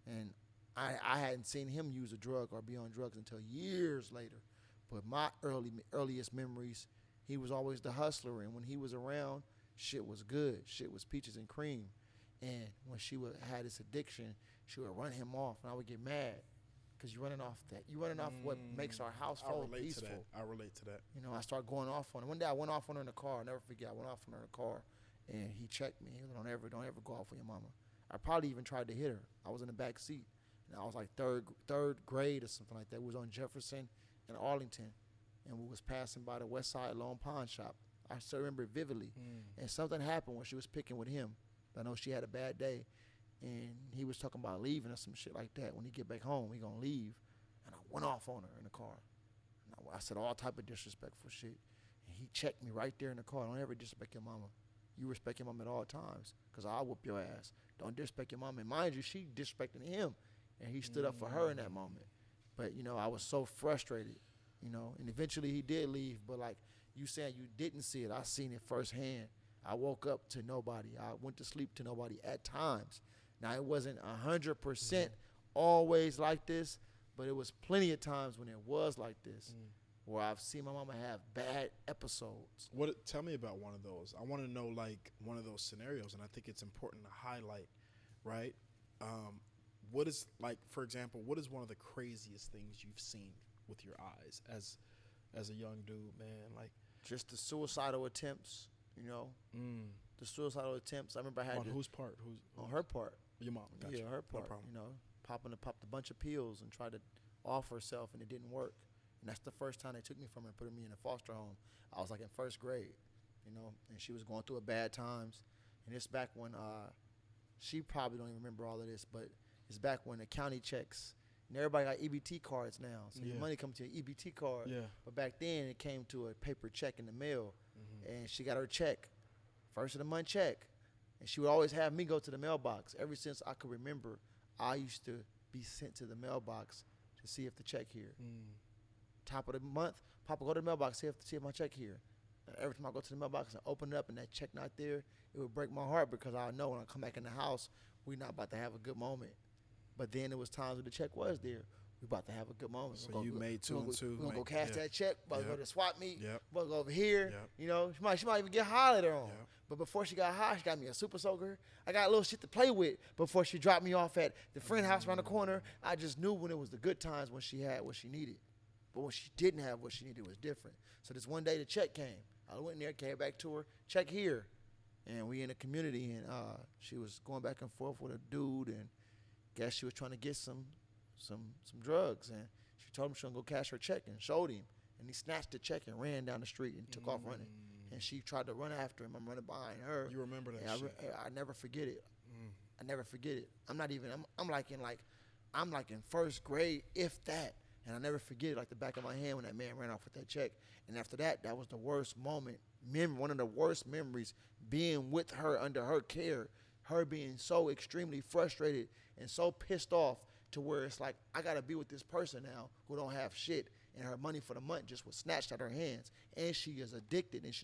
And I hadn't seen him use a drug or be on drugs until years later. But my earliest memories, he was always the hustler. And when he was around, shit was good. Shit was peaches and cream. And when she had this addiction, she would run him off. And I would get mad because you're running off that. You're running off what makes our household peaceful. I relate to that. You know, I started going off on her. One day I went off on her in the car. I'll never forget. I went off on her in the car. And he checked me. He was like, don't ever go off on your mama. I probably even tried to hit her. I was in the back seat. And I was like third grade or something like that. We was on Jefferson and Arlington. And we was passing by the West Side Lone Pawn Shop. I still remember it vividly. And something happened when she was picking with him. I know she had a bad day. And he was talking about leaving or some shit like that. When he get back home, he gonna leave. And I went off on her in the car. And I said all type of disrespectful shit. And he checked me right there in the car. Don't ever disrespect your mama. You respect your mama at all times, because I'll whoop your ass. Don't disrespect your mama. And mind you, she disrespecting him. And he stood up for her in that moment. But, you know, I was so frustrated, you know. And eventually he did leave. But, like you saying you didn't see it, I seen it firsthand. I woke up to nobody. I went to sleep to nobody at times. Now, it wasn't 100% always like this, but it was plenty of times when it was like this, where I've seen my mama have bad episodes. Tell me about one of those. I want to know, like, one of those scenarios, and I think it's important to highlight, right? What is, like, for example, what is one of the craziest things you've seen with your eyes as a young dude, man? Like, just the suicidal attempts, you know. The suicidal attempts. I remember I had on whose part? on her part. Your mom. Gotcha. Yeah, her part. No problem. You know, popped a bunch of pills and tried to off herself, and it didn't work. And that's the first time they took me from her and put me in a foster home. I was like in 1st grade, you know, and she was going through a bad times. And it's back when she probably don't even remember all of this, but it's back when the county checks. And everybody got EBT cards now, so your money comes to your EBT card. Yeah. But back then, it came to a paper check in the mail, and she got her check, first of the month check, and she would always have me go to the mailbox. Ever since I could remember, I used to be sent to the mailbox to see if the check here. Top of the month, Papa, go to the mailbox, see if my check here. And every time I go to the mailbox and open it up and that check not there, it would break my heart, because I know when I come back in the house, we're not about to have a good moment. But then there was times when the check was there. We about to have a good moment. So you made two and two. We're going to go cash that check. We're going to go to swap meet. Yep. We're going to go over here. Yep. You know, she might even get high later on. Yep. But before she got high, she got me a super soaker. I got a little shit to play with before she dropped me off at the friend house around the corner. I just knew when it was the good times, when she had what she needed. But when she didn't have what she needed, it was different. So this one day the check came. I went in there, came back to her, check here. And we in the community, and she was going back and forth with a dude, and guess she was trying to get some drugs. And she told him she was going to go cash her check, and showed him. And he snatched the check and ran down the street and took off running. And she tried to run after him. I'm running behind her. You remember that shit? I never forget it. I never forget it. I'm like in 1st grade, if that. And I never forget it, like the back of my hand, when that man ran off with that check. And after that, that was the worst moment. One of the worst memories, being with her under her care, her being so extremely frustrated and so pissed off to where it's like, I got to be with this person now who don't have shit. And her money for the month just was snatched out of her hands. And she is addicted, and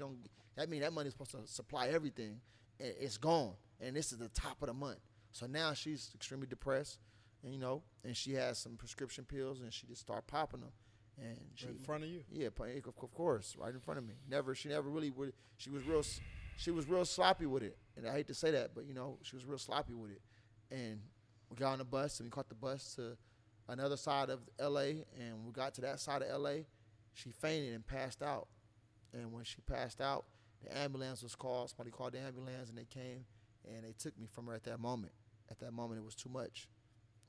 that means that money is supposed to supply everything. And it's gone. And this is the top of the month. So now she's extremely depressed, and, you know, and she has some prescription pills, and she just started popping them. And she, Right in front of you? Yeah, of course, right in front of me. She never really would. She was real sloppy with it. And I hate to say that, but, you know, she was real sloppy with it. And we got on the bus, and we caught the bus to another side of L.A., and when we got to that side of L.A., she fainted and passed out. And when she passed out, the ambulance was called. Somebody called the ambulance, and they came, and they took me from her at that moment. At that moment, it was too much,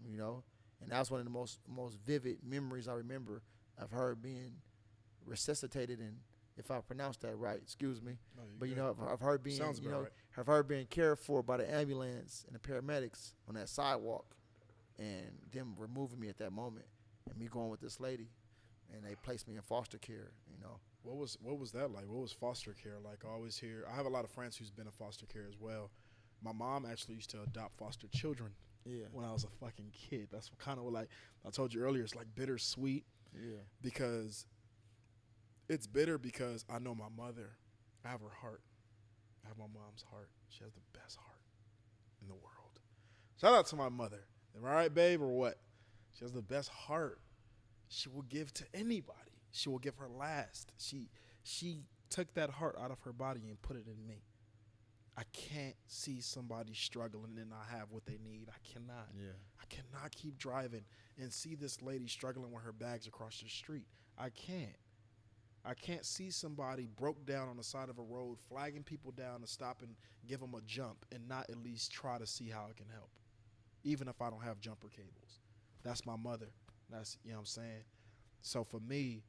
you know? And that was one of the most vivid memories I remember of her being resuscitated, and if I pronounced that right, excuse me. No, but, you know, of her being, Sounds you about know, right. of her being cared for by the ambulance and the paramedics on that sidewalk, and them removing me at that moment, and me going with this lady. and they placed me in foster care. You know. What was that like? What was foster care like? I always hear. I have a lot of friends who's been in foster care as well. My mom actually used to adopt foster children. Yeah. When I was a fucking kid, that's kind of like I told you earlier. It's like bittersweet. Yeah. Because it's bitter because I know my mother. I have her heart. I have my mom's heart. She has the best heart in the world. Shout out to my mother. Am I right, babe, or what? She has the best heart. She will give to anybody. She will give her last. She took that heart out of her body and put it in me. I can't see somebody struggling and not have what they need. I cannot. Yeah. I cannot keep driving and see this lady struggling with her bags across the street. I can't. I can't see somebody broke down on the side of a road, flagging people down to stop and give them a jump and not at least try to see how it can help, even if I don't have jumper cables. That's my mother. That's, you know what I'm saying? So for me,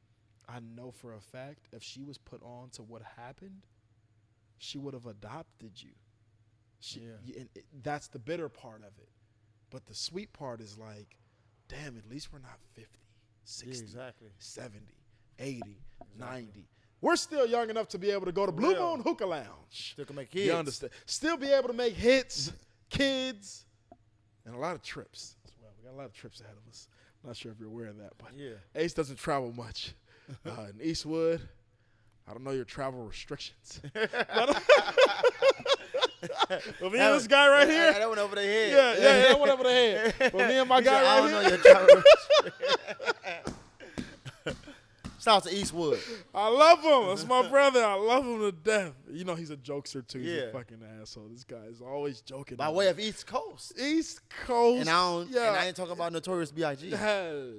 I know for a fact if she was put on to what happened, she would have adopted you. And that's the bitter part of it. But the sweet part is like, damn, at least we're not 50, 60, 70, 80, 90. We're still young enough to be able to go to Blue Moon Hookah Lounge. Still can make kids. You understand? Still be able to make hits, kids, and a lot of trips as well. We got a lot of trips ahead of us. I'm not sure if you're aware of that, but Ace doesn't travel much. In Eastwood, I don't know your travel restrictions. But me and this guy right here. That went over the head. Yeah, that went over the head. But me and my guy right I don't here. know your travel restrictions. Shout out to Eastwood. I love him. That's my brother. I love him to death. You know he's a jokester too. He's a fucking asshole. This guy is always joking. By way of East Coast. East Coast. And I ain't talking about Notorious B.I.G. Hello.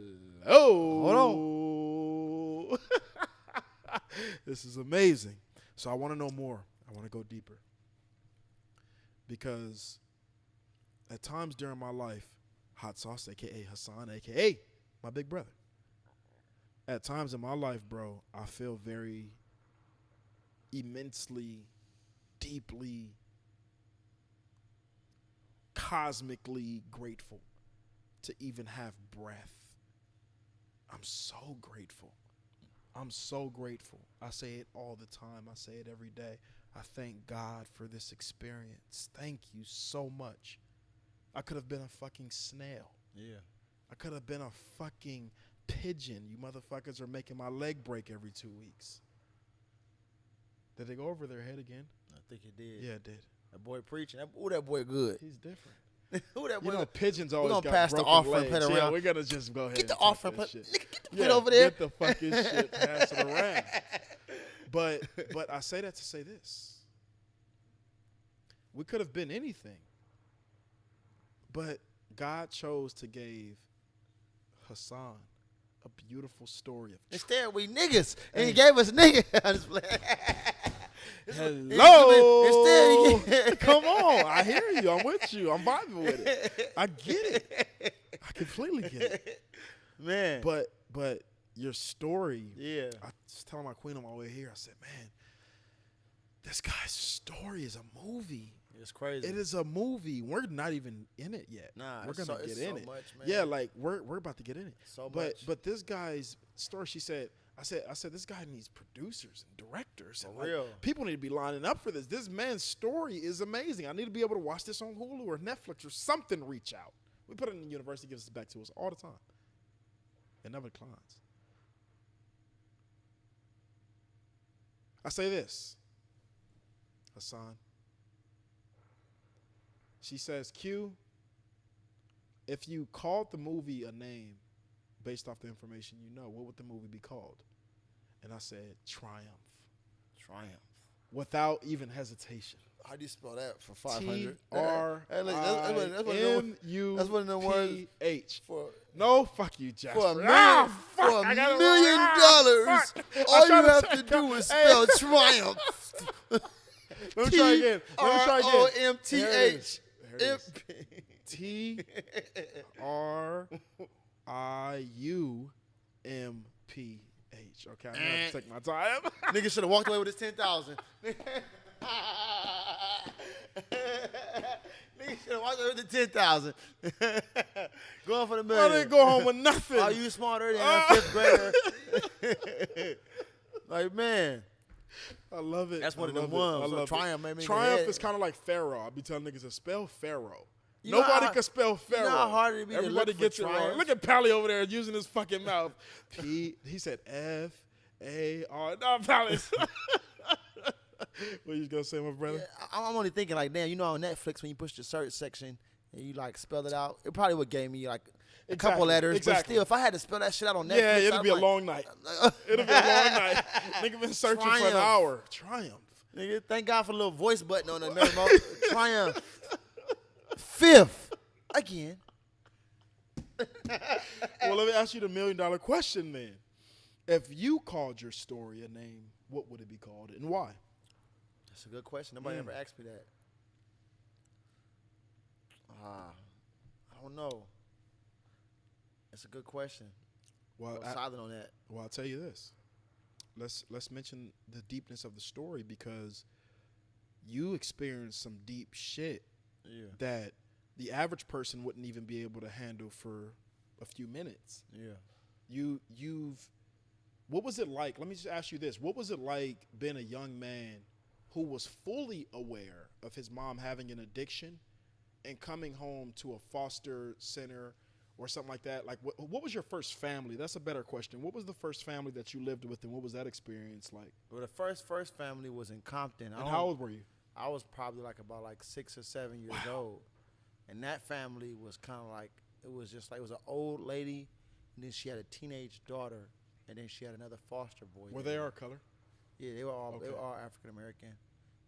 Hold on. This is amazing. So I want to know more. I want to go deeper. Because at times during my life, Hot Sauce, a.k.a. Hassan, a.k.a. my big brother, at times in my life, bro, I feel very immensely, deeply, cosmically grateful to even have breath. I'm so grateful. I'm so grateful. I say it all the time. I say it every day. I thank God for this experience. Thank you so much. I could have been a fucking snail. Yeah. I could have been a fucking pigeon. You motherfuckers are making my leg break every 2 weeks. Did they go over their head again? I think it did. Yeah, it did. That boy preaching. That boy good. He's different. Who that boy? You know, pigeons always gonna got pass the broken offering legs. plate around. Yeah, we're gonna just go ahead. Get the and take offering that plate. shit. Get the plate over there. Get the fucking shit. Pass it around. But I say that to say this. We could have been anything. But God chose to give Hassan a beautiful story of Instead, we niggas. And he gave us niggas. I'm just playing. Hello. Instead, Come on. I hear you. I'm with you. I'm vibing with it. I get it. I completely get it. Man. But your story. Yeah. I was telling my queen on my way here, I said, man, this guy's story is a movie. It's crazy. It is a movie. We're not even in it yet. Nah, we're gonna get in it. Much, man. Yeah, like we're about to get in it. So much. But this guy's story, she said, I said this guy needs producers and directors. For and real. People need to be lining up for this. This man's story is amazing. I need to be able to watch this on Hulu or Netflix or something. Reach out. We put it in the university, gives it back to us all the time. It never declines. I say this, Hassan. She says, Q, if you called the movie a name based off the information you know, what would the movie be called? And I said, Triumph. Triumph. Without even hesitation. How do you spell that for 500? T-R-I-M-U-P-H. That's one of them words. No, fuck you, Jasper. For $1 million, all you have to do is spell triumph. Let me try again. T-R-O-M-T-H. T-R-I-U-M-P-H. Okay, I'm going to have to take my time. Nigga should have walked away with his 10,000. Nigga should have walked away with the 10,000. Going for the million. I didn't go home with nothing. Are you smarter than a fifth grader? Like, man. I love it. That's one I of them love it. ones. I love Triumph it. made me Triumph head. is kind of like Pharaoh. I be telling niggas to spell Pharaoh. You know Nobody how- can spell Pharaoh. You know how hard it be to Everybody look for gets it wrong. Triumph? Look at Pally over there using his fucking mouth. He said F-A-R. No, Pally. What you gonna say, my brother? Yeah, I'm only thinking like, damn, you know, on Netflix when you push the search section and you like spell it out, it probably would gave me like a couple Exactly, letters. exactly. But still, if I had to spell that shit out on Netflix, Yeah, it'll I'd be a like, long night. It'll be a long night. Nigga been searching for an Triumph. hour. Triumph. Nigga, thank God for the little voice button on the remote. Triumph. Fifth. Again. Well, let me ask you the $1 million question then. If you called your story a name, what would it be called and why? That's a good question. Nobody ever asked me that. I don't know. That's a good question. Well, I'm silent on that. Well, I'll tell you this. Let's mention the deepness of the story because you experienced some deep shit that the average person wouldn't even be able to handle for a few minutes. Yeah. What was it like? Let me just ask you this. What was it like being a young man who was fully aware of his mom having an addiction and coming home to a foster center or something like that? Like, what was your first family? That's a better question. What was the first family that you lived with, and what was that experience like? Well, the first family was in Compton. And how old were you? I was probably like about 6 or 7 years old. And that family was kind of like, it was an old lady, and then she had a teenage daughter, and then she had another foster boy. Were they our color? Yeah, they were all African American.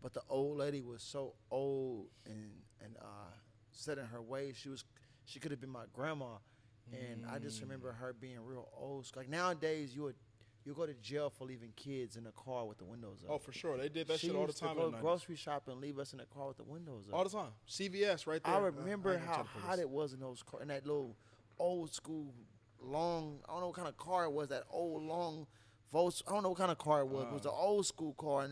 But the old lady was so old and set in her ways. She could have been my grandma. And I just remember her being real old school. Like nowadays, you go to jail for leaving kids in the car with the windows up. Oh, for sure. They did that She shit all the used time. to in go the 90s. grocery shop and leave us in the car with the windows up. All the time. CVS right there. I remember ain't gonna how tell the hot police. it was in those in that little old school long. I don't know what kind of car it was. That old long Volks. I don't know what kind of car it was. It was an old school car,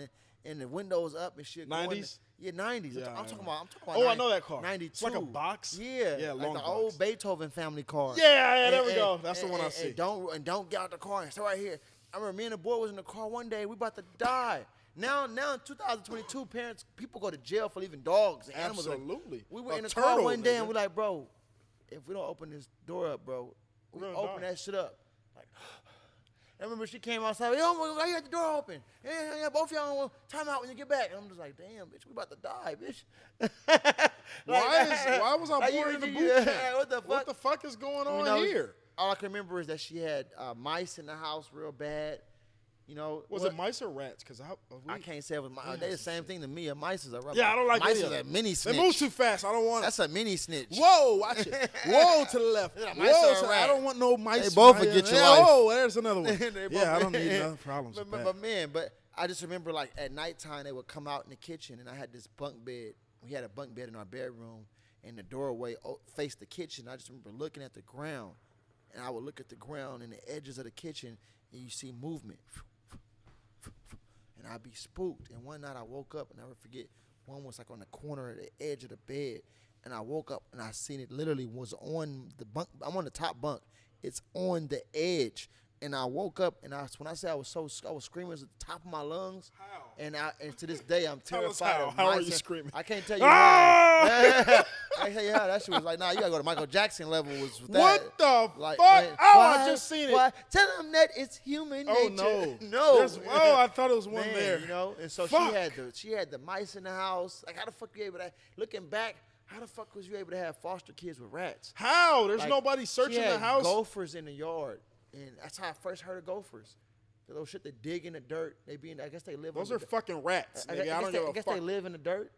and the windows up and shit. 90s? Yeah, 90s. Yeah, I'm talking about. Oh, I know that car. 92. It's like a box. Yeah, Yeah, like long the box. old Beethoven family car. Yeah, there we go. That's the one I see. And don't get out the car and stay right here. I remember me and the boy was in the car one day. We about to die. Now in 2022, people go to jail for leaving dogs and animals. Absolutely. We were A in the turtle, car one day nigga. and we're like, bro, if we don't open this door up, bro, we We're gonna open die. that shit up. Like, I remember she came outside. Yo, why you got the door open? Yeah, both of y'all want time out when you get back. And I'm just like, damn, bitch, we about to die, bitch. Why was I like, born you- in the you- boot camp? What the fuck? What the fuck is going on You know, here? All I can remember is that she had mice in the house real bad. You know, Was it mice or rats? Because I can't say it was mice. They the same thing to me. A mice is a rubber. Yeah, I don't like mice any is of a them. mini They snitch. move too fast. I don't want it. That's a mini snitch. Whoa, watch it. Whoa to the left. Is it a Whoa, mice or a to, I rat? don't want no mice. They both right will get here. your Yeah, life. Oh, there's another one. They both- Yeah, I don't need no problems with that. But man, I just remember like at nighttime they would come out in the kitchen and I had this bunk bed. We had a bunk bed in our bedroom and the doorway faced the kitchen. I just remember looking at the ground and I would look at the ground and the edges of the kitchen and you see movement. And I'd be spooked. And one night I woke up and I'll never forget, one was like on the corner of the edge of the bed. And I woke up and I seen it literally was on the bunk. I'm on the top bunk. It's on the edge. And I woke up and when I say I was screaming at the top of my lungs. How? And to this day I'm Tell us terrified how. of How are mice. you screaming? I can't tell you Ah! how. I tell you how that shit was like, nah, you gotta go to Michael Jackson level with that. What the Like, fuck? man, Oh, why- I just seen it. why- Tell them that it's human Oh, nature. no. No. Oh, I thought it was one Man, there. You know, and so Fuck. she had the mice in the house. Like, how the fuck you able to? Looking back, how the fuck was you able to have foster kids with rats? How? There's Like, nobody she searching had the house. Gophers in the yard, and that's how I first heard of gophers. The little shit that dig in the dirt. I guess they live. Those on are the, fucking rats, I nigga. I guess don't they, give I a guess fuck. they live in the dirt.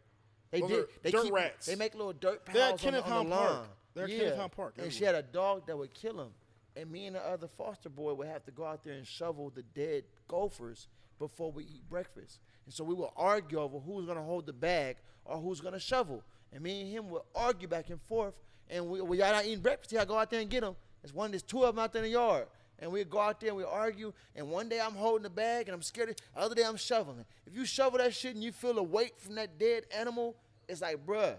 They Those did. are They dirt keep, rats. They make little dirt They're at piles Kenneth on Town the Park. lawn. They're at yeah. Kenneth Town Park And she had a dog that would kill him. And me and the other foster boy would have to go out there and shovel the dead gophers before we eat breakfast. And so we would argue over who's going to hold the bag or who's going to shovel. And me and him would argue back and forth. And we y'all not eating breakfast. I go out there and get them. There's two of them out there in the yard. And we go out there and we argue. And one day I'm holding the bag and I'm scared. The other day I'm shoveling. If you shovel that shit and you feel the weight from that dead animal, it's like, bruh,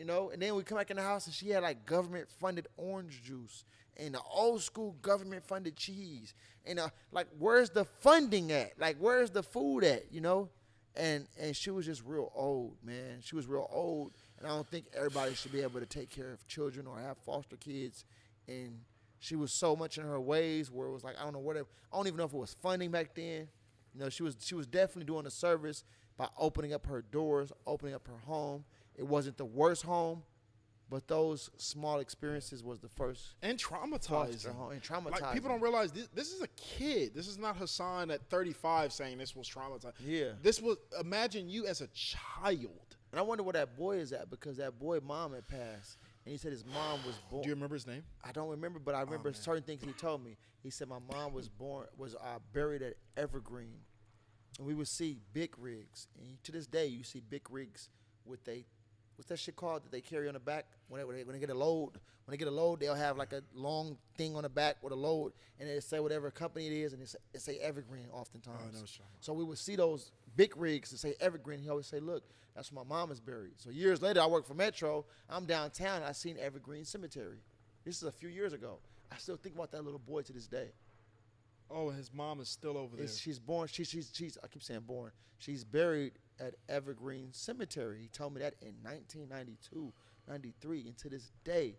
you know. And then we come back in the house and she had like government-funded orange juice and the old school government-funded cheese. And like, where's the funding at? Like, where's the food at, you know? And she was just real old, man. She was real old. And I don't think everybody should be able to take care of children or have foster kids. And she was so much in her ways where it was like, I don't know what, I don't even know if it was funding back then. You know, she was definitely doing a service by opening up her doors, opening up her home. It wasn't the worst home, but those small experiences was the first. And traumatizing. Home, and traumatizing. Like, people don't realize this is a kid. This is not Hassan at 35 saying this was traumatizing. Yeah. This was, imagine you as a child. And I wonder where that boy is at, because that boy mom had passed. And he said his mom was born. Do you remember his name? I don't remember, but I remember certain things he told me. He said my mom was buried at Evergreen. And we would see big rigs. And to this day, you see big rigs with what's that shit called that they carry on the back? When they get a load, they'll have like a long thing on the back with a load, and it say whatever company it is, and it say Evergreen oftentimes. Oh, I know. So we would see those big rigs that say Evergreen. He always say, look, that's where my mom is buried. So years later, I work for Metro. I'm downtown. I seen Evergreen Cemetery. This is a few years ago. I still think about that little boy to this day. Oh, his mom is still over there. She's born. She's. I keep saying born. She's buried at Evergreen Cemetery. He told me that in 1992, 93, and to this day,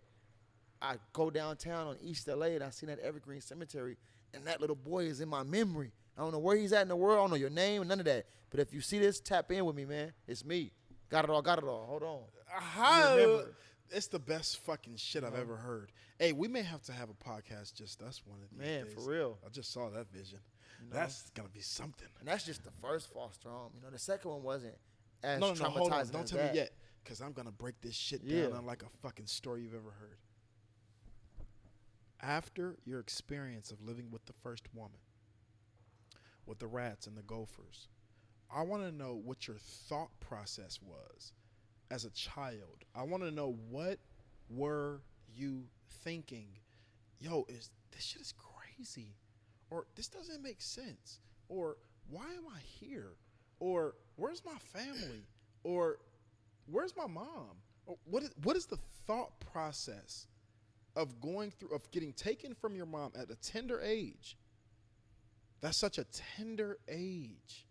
I go downtown on East LA and I see that Evergreen Cemetery, and that little boy is in my memory. I don't know where he's at in the world. I don't know your name, none of that. But if you see this, tap in with me, man. It's me. Got it all. Hold on. It's the best fucking shit I've ever heard. Hey, we may have to have a podcast just us one of these days. Man, for real. I just saw that vision. You know? That's going to be something. And that's just the first foster home. You know, the second one wasn't as No, traumatizing hold on. as Don't tell that. me yet, because I'm going to break this shit Yeah. down unlike a fucking story you've ever heard. After your experience of living with the first woman, with the rats and the gophers, I want to know what your thought process was as a child. I want to know, what were you thinking? Yo, this shit is crazy, or this doesn't make sense, or why am I here, or where's my family, or where's my mom, or what is the thought process of getting taken from your mom at a tender age? That's such a tender age.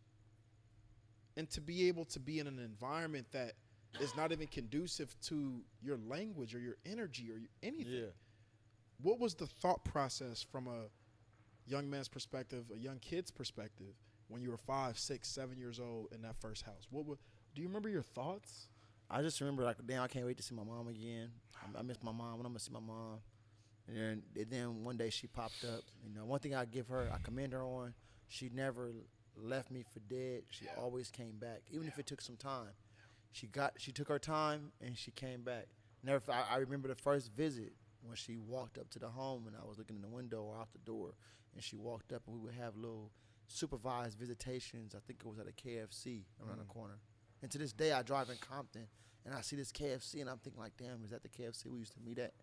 And to be able to be in an environment that is not even conducive to your language or your energy or anything. Yeah. What was the thought process from a young man's perspective, a young kid's perspective, when you were 5, 6, 7 years old in that first house? Do you remember your thoughts? I just remember, like, damn, I can't wait to see my mom again. I miss my mom. When I'm going to see my mom. And then one day she popped up. You know, one thing I give her, I commend her on, she never left me for dead. She always came back, even if it took some time. She took her time and she came back. I remember the first visit when she walked up to the home and I was looking in the window or out the door, and she walked up and we would have little supervised visitations. I think it was at a KFC around the corner. And to this day, I drive in Compton and I see this KFC and I'm thinking, like, damn, is that the KFC we used to meet at?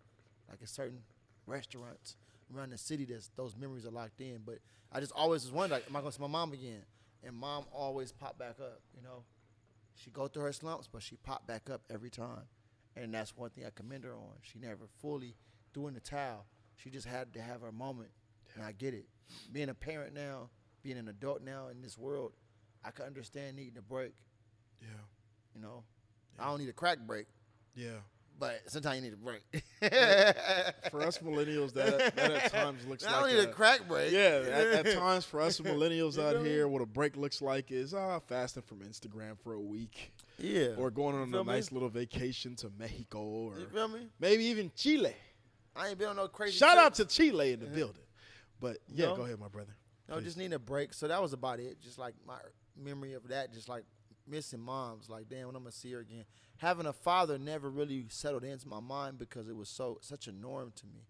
Like, at certain restaurants around the city, those memories are locked in. But I just always was wondering, like, am I going to see my mom again? And mom always popped back up, you know. She go through her slumps, but she popped back up every time. And that's one thing I commend her on. She never fully threw in the towel. She just had to have her moment. And I get it. Being a parent now, being an adult now in this world, I can understand needing a break. Yeah. You know, I don't need a crack break. Yeah. But sometimes you need a break. For us millennials, that at times looks like I don't need a crack break. Yeah, at times for us millennials out here, what a break looks like is fasting from Instagram for a week. Yeah. Or going on a nice little vacation to Mexico, or you feel me? maybe even Chile. I ain't been on no crazy Shout trip. out to Chile in the building. But yeah, No. go ahead, my brother. No, Please. just need a break. So that was about it. Just like my memory of that, just like missing moms. Like, damn, when I'm going to see her again. Having a father never really settled into my mind because it was such a norm to me.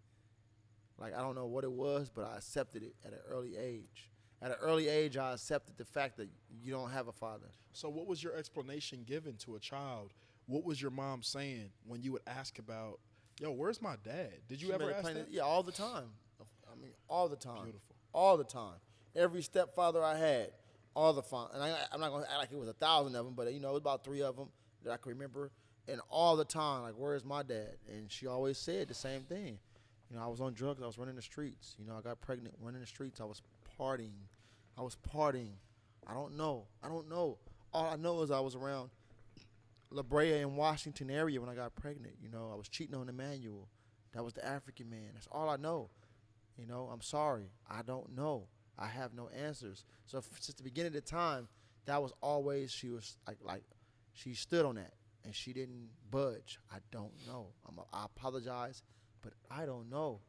Like, I don't know what it was, but I accepted it at an early age. At an early age, I accepted the fact that you don't have a father. So what was your explanation given to a child? What was your mom saying when you would ask about, yo, where's my dad? Did you She ever made it ask plain that? Yeah, all the time. I mean, all the time. Beautiful. All the time. Every stepfather I had, all the fun. And I'm not going to act like it was 1,000 of them, but, you know, it was about 3 of them that I can remember. and all the time, like, where's my dad? And she always said the same thing. You know, I was on drugs. I was running the streets. You know, I got pregnant running the streets. I was partying. I don't know. All I know is I was around La Brea and Washington area when I got pregnant. You know, I was cheating on Emmanuel. That was the African man. That's all I know. You know, I'm sorry. I don't know. I have no answers. So since the beginning of the time, that was always, she was like she stood on that and she didn't budge. I don't know. I apologize, but I don't know.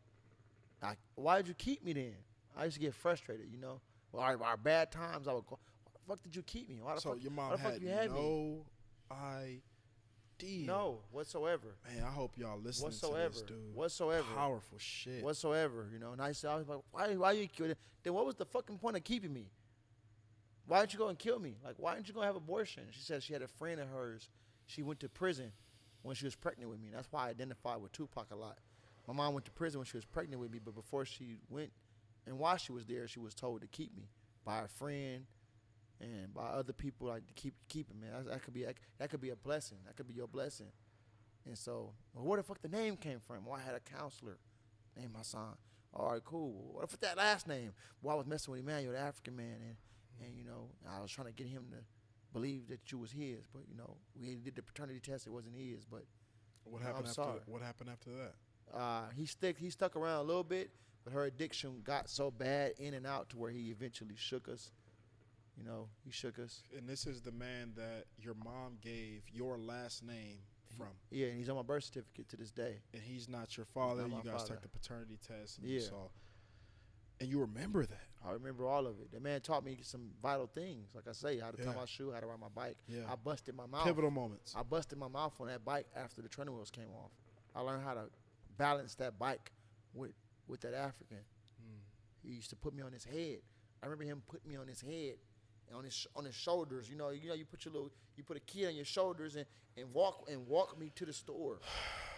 Why did you keep me then? I used to get frustrated, you know. Well, our bad times, I would go, why the fuck did you keep me? Why the So fuck, your why mom the fuck had you had me? no idea. No, whatsoever. Man, I hope y'all listening to this, dude. Whatsoever. Powerful shit. Whatsoever, you know. And I was like, why you kill? Then what was the fucking point of keeping me? Why didn't you go and kill me? Like, why didn't you go have abortion? She said she had a friend of hers. She went to prison when she was pregnant with me. And that's why I identified with Tupac a lot. My mom went to prison when she was pregnant with me, but before she went and while she was there, she was told to keep me by a friend and by other people, like, to keep it, man. That could be a blessing. That could be your blessing. And so, well, where the fuck the name came from? Well, I had a counselor named Hassan. All right, cool. What if that last name? Well, I was messing with Emmanuel, the African man, and you know, I was trying to get him to believe that you was his, but you know, we did the paternity test. It wasn't his, but What you know, happened I'm after sorry. What happened after that? He stuck around a little bit, but her addiction got so bad in and out to where he eventually shook us. You know, he shook us. And this is the man that your mom gave your last name from. Yeah, and he's on my birth certificate to this day. And he's not your father. Not my You guys father. took the paternity test and Yeah. you saw. And you remember that. I remember all of it. The man taught me some vital things. Like I say, how to tie Yeah. my shoe, how to ride my bike. Yeah. I busted my mouth. Pivotal moments. I busted my mouth on that bike after the training wheels came off. I learned how to balance that bike with that African. He used to put me on his head. I remember him putting me on his head and on his shoulders. You put a kid on your shoulders and walk me to the store.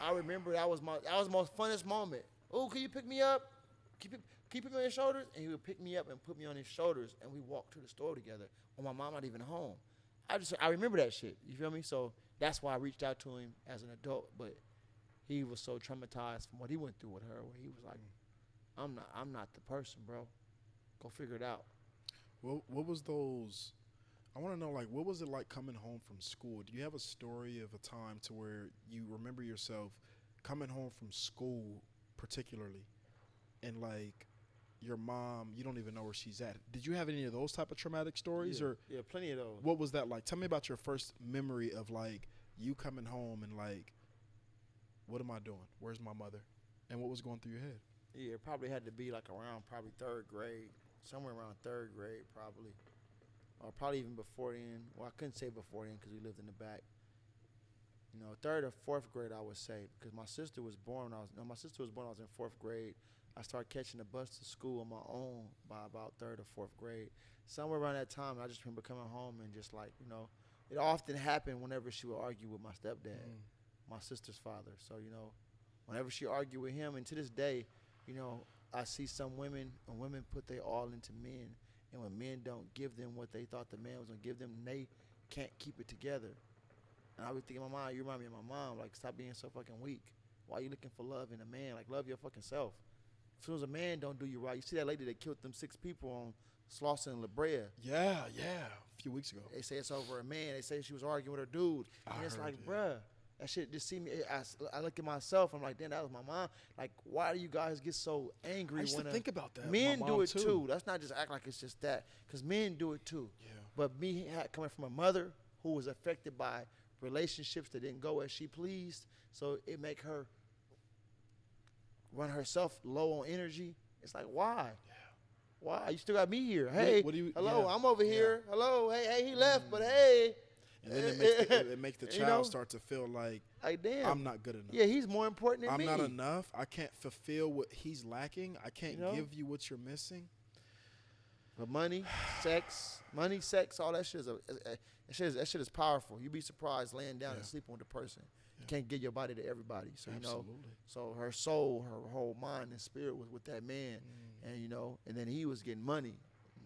I remember that was my most funnest moment. Oh, can you pick me up? Can you put me on your shoulders? And he would pick me up and put me on his shoulders, and we walked to the store together. When my mom not even home. I remember that shit. You feel me? So that's why I reached out to him as an adult. But he was so traumatized from what he went through with her, where he was like, I'm not the person, bro. Go figure it out. What was those? I want to know, like, what was it like coming home from school? Do you have a story of a time to where you remember yourself coming home from school, particularly, and like your mom, you don't even know where she's at? Did you have any of those type of traumatic stories, or Yeah, plenty of those. what was that like? Tell me about your first memory of like you coming home and like, what am I doing? Where's my mother? And what was going through your head? Yeah, it probably had to be like around probably third grade, somewhere around third grade probably, or probably even before then. Well, I couldn't say before then because we lived in the back. You know, third or fourth grade, I would say, because my sister was born. I was in fourth grade. I started catching the bus to school on my own by about third or fourth grade. Somewhere around that time, I just remember coming home and just like, you know, it often happened whenever she would argue with my stepdad, my sister's father. So, you know, whenever she argued with him, and to this day, you know, I see some women, when women put their all into men, and when men don't give them what they thought the man was going to give them, they can't keep it together. And I would think in my mind, you remind me of my mom, like, stop being so fucking weak. Why are you looking for love in a man? Like, love your fucking self. As soon as a man don't do you right, you see that lady that killed them 6 people on Slauson and La Brea. Yeah, a few weeks ago. They say it's over a man. They say she was arguing with her dude. And it's heard like, that. bruh, that shit just see me. I look at myself. I'm like, damn, that was my mom. Like, why do you guys get so angry? I used when to think about that. Men My do mom, it too. Let's not just act like it's just that, because men do it too. Yeah. But me coming from a mother who was affected by relationships that didn't go as she pleased, so it make her run herself low on energy. It's like, why? Yeah. Why? You still got me here. Hey, hello, yeah. I'm over Yeah. here. Hello, hey, he left, but hey. And then it makes the You child know? start to feel like Damn, I'm not good enough. Yeah, he's more important than I'm me. not enough. I can't fulfill what he's lacking. I can't You know? give you what you're missing. But money, sex, all that shit that shit is powerful. You'd be surprised laying down and sleeping with a person. You can't give your body to everybody. So you know, so her soul, her whole mind and spirit was with that man, and you know, and then he was getting money.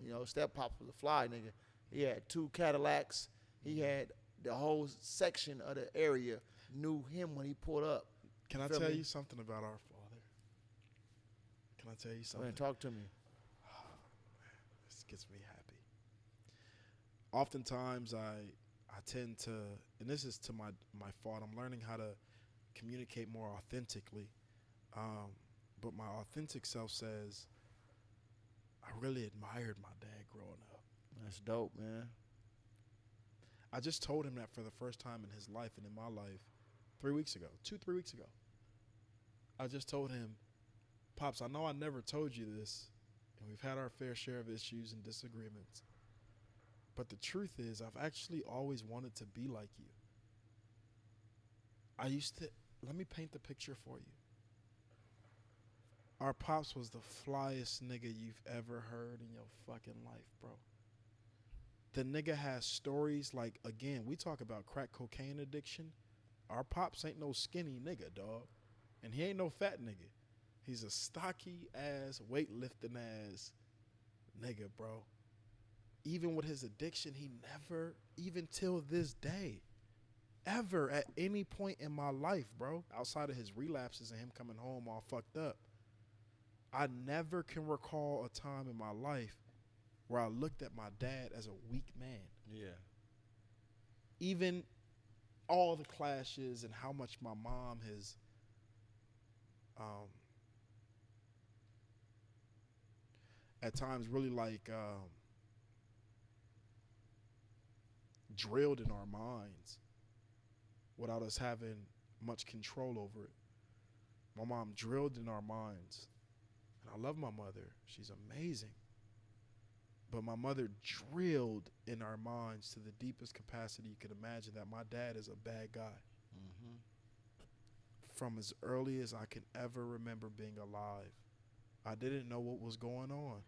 You know, Step Pop was a fly nigga. He had 2 Cadillacs. He had the whole section of the area knew him when he pulled up. Can I Feel tell me? you something about our father? Can I tell you Go something? ahead and talk to me. This gets me happy. Oftentimes I tend to, and this is to my fault, I'm learning how to communicate more authentically. But my authentic self says, I really admired my dad growing up. That's dope, man. I just told him that for the first time in his life and in my life 3 weeks ago, 3 weeks ago. I just told him, Pops, I know I never told you this, and we've had our fair share of issues and disagreements. But the truth is, I've actually always wanted to be like you. Let me paint the picture for you. Our Pops was the flyest nigga you've ever heard in your fucking life, bro. The nigga has stories like, again, we talk about crack cocaine addiction. Our Pops ain't no skinny nigga, dog. And he ain't no fat nigga. He's a stocky ass, weightlifting ass nigga, bro. Even with his addiction, he never, even till this day, ever at any point in my life, bro, outside of his relapses and him coming home all fucked up, I never can recall a time in my life where I looked at my dad as a weak man. Yeah. Even all the clashes and how much my mom has at times really like drilled in our minds without us having much control over it. My mom drilled in our minds. And I love my mother. She's amazing. But my mother drilled in our minds to the deepest capacity you could imagine that my dad is a bad guy. Mm-hmm. From as early as I can ever remember being alive, I didn't know what was going on.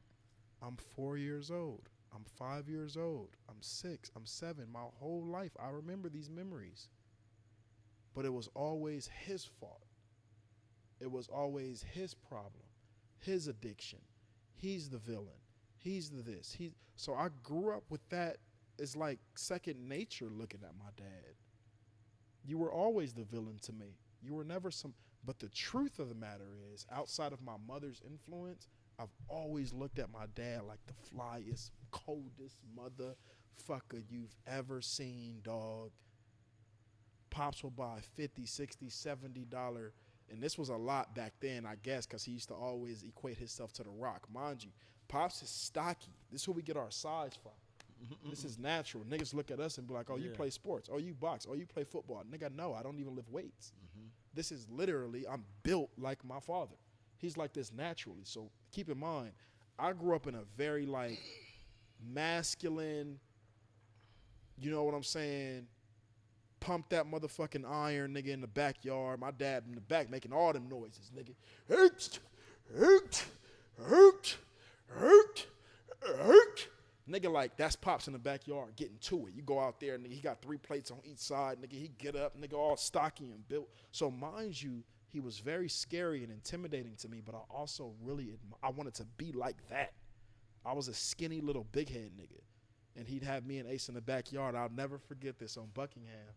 I'm 4 years old. I'm 5 years old. I'm 6. I'm 7. My whole life, I remember these memories. But it was always his fault. It was always his problem, his addiction. He's the villain. He's the this. So I grew up with that. It's like second nature looking at my dad. You were always the villain to me. You were never but the truth of the matter is, outside of my mother's influence, I've always looked at my dad like the flyest, coldest motherfucker you've ever seen, dog. Pops will buy $50, $60, $70, and this was a lot back then, I guess, because he used to always equate himself to The Rock. Mind you, Pops is stocky. This is where we get our size from. This is natural. Niggas look at us and be like, oh, you play sports. Oh, you box. Oh, you play football. Nigga, no, I don't even lift weights. This is literally, I'm built like my father. He's like this naturally. So keep in mind, I grew up in a very like masculine, you know what I'm saying, pump that motherfucking iron, nigga, in the backyard. My dad in the back making all them noises, nigga. Hurt, hurt, hurt, hurt, hurt. Nigga, like, that's Pops in the backyard getting to it. You go out there, nigga, he got 3 plates on each side. Nigga, he get up, nigga, all stocky and built. So mind you, he was very scary and intimidating to me, but I also really, I wanted to be like that. I was a skinny little big head nigga. And he'd have me and Ace in the backyard. I'll never forget this on Buckingham.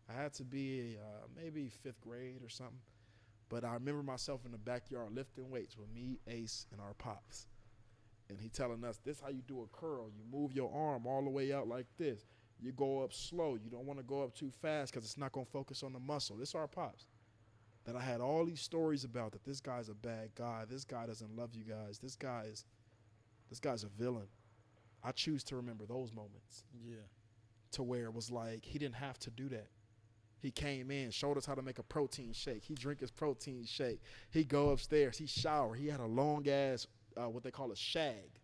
I had to be maybe 5th grade or something. But I remember myself in the backyard lifting weights with me, Ace, and our Pops. And he telling us, this how you do a curl. You move your arm all the way out like this. You go up slow. You don't want to go up too fast because it's not going to focus on the muscle. This is our Pops. That I had all these stories about, that this guy's a bad guy. This guy doesn't love you guys. This guy's a villain. I choose to remember those moments. Yeah. To where it was like, he didn't have to do that. He came in, showed us how to make a protein shake. He drink his protein shake. He go upstairs. He shower. He had a long ass, what they call a shag.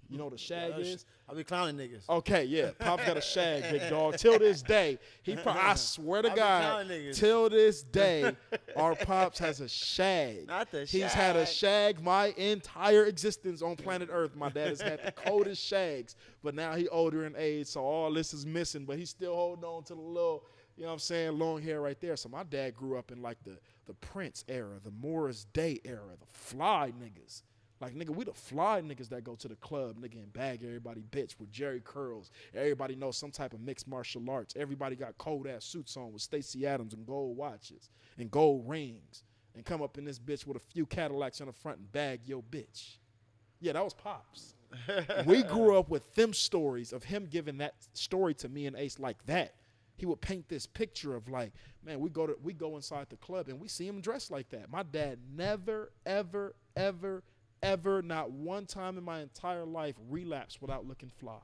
You know what a shag is? I be clowning niggas. Okay, yeah. Pop's got a shag, big dog. Till this day, I swear to God, till this day, our Pops has a shag. Not the He's shag. had a shag my entire existence on planet Earth. My dad has had the coldest shags, but now he older in age, so all this is missing, but he's still holding on to the little, you know what I'm saying, long hair right there. So my dad grew up in like the Prince era, the Morris Day era, the fly niggas. Like, nigga, we the fly niggas that go to the club, nigga, and bag everybody bitch with Jerry curls. Everybody knows some type of mixed martial arts. Everybody got cold-ass suits on with Stacey Adams and gold watches and gold rings and come up in this bitch with a few Cadillacs in the front and bag your bitch. Yeah, that was Pops. We grew up with them stories of him giving that story to me and Ace like that. He would paint this picture of like, man, we go inside the club and we see him dressed like that. My dad never, ever, ever, ever, not one time in my entire life, relapsed without looking fly.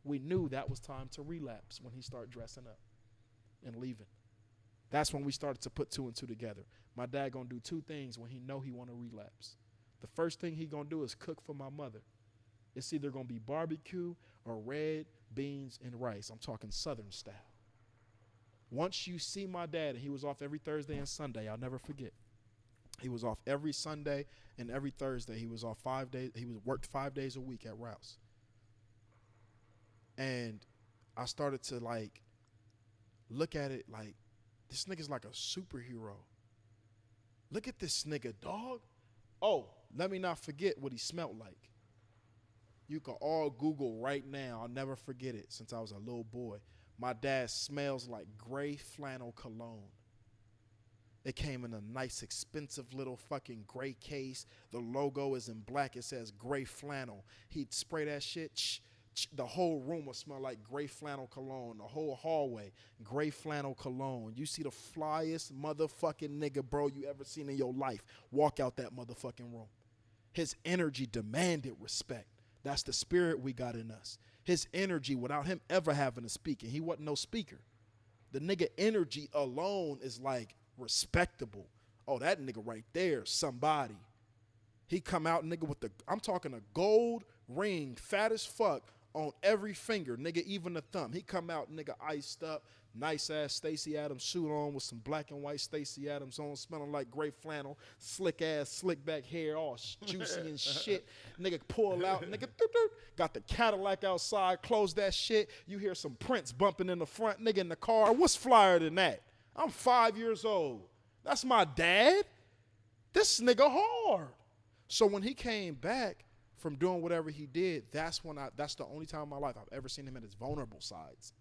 We knew that was time to relapse when he started dressing up and leaving. That's when we started to put 2 and 2 together. My dad gonna do 2 things when he know he want to relapse. The first thing he gonna do is cook for my mother. It's either gonna be barbecue or red beans and rice. I'm talking Southern style. Once you see my dad, and he was off every Thursday and Sunday, I'll never forget. He was off every Sunday and every Thursday. He was off 5 days. He was worked 5 days a week at Rouse. And I started to like look at it like, this nigga's like a superhero. Look at this nigga, dog. Oh, let me not forget what he smelled like. You can all Google right now. I'll never forget it since I was a little boy. My dad smells like gray flannel cologne. It came in a nice, expensive little fucking gray case. The logo is in black. It says gray flannel. He'd spray that shit. The whole room would smell like gray flannel cologne. The whole hallway, gray flannel cologne. You see the flyest motherfucking nigga, bro, you ever seen in your life walk out that motherfucking room. His energy demanded respect. That's the spirit we got in us. His energy, without him ever having to speak, and he wasn't no speaker. The nigga energy alone is like respectable. Oh, that nigga right there, somebody. He come out, nigga, with I'm talking a gold ring, fat as fuck, on every finger, nigga, even the thumb. He come out, nigga, iced up, nice ass Stacey Adams suit on with some black and white Stacey Adams on, smelling like gray flannel, slick ass, slick back hair, all juicy and shit. Nigga pull out, nigga, got the Cadillac outside, close that shit. You hear some Prince bumping in the front, nigga, in the car. What's flyer than that? I'm 5 years old. That's my dad. This nigga hard. So when he came back from doing whatever he did, that's the only time in my life I've ever seen him at his vulnerable sides.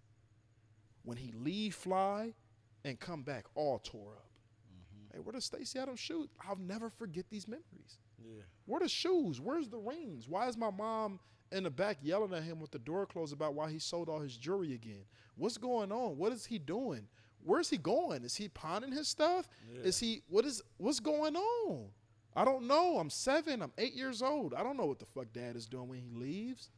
When he leave fly and come back all tore up. Mm-hmm. Hey, where does Stacey Adams shoot? I'll never forget these memories. Yeah. Where the shoes? Where's the rings? Why is my mom in the back yelling at him with the door closed about why he sold all his jewelry again? What's going on? What is he doing? Where's he going? Is he pawning his stuff? Yeah. What's going on? I don't know. I'm 7. I'm 8 years old. I don't know what the fuck dad is doing when he leaves.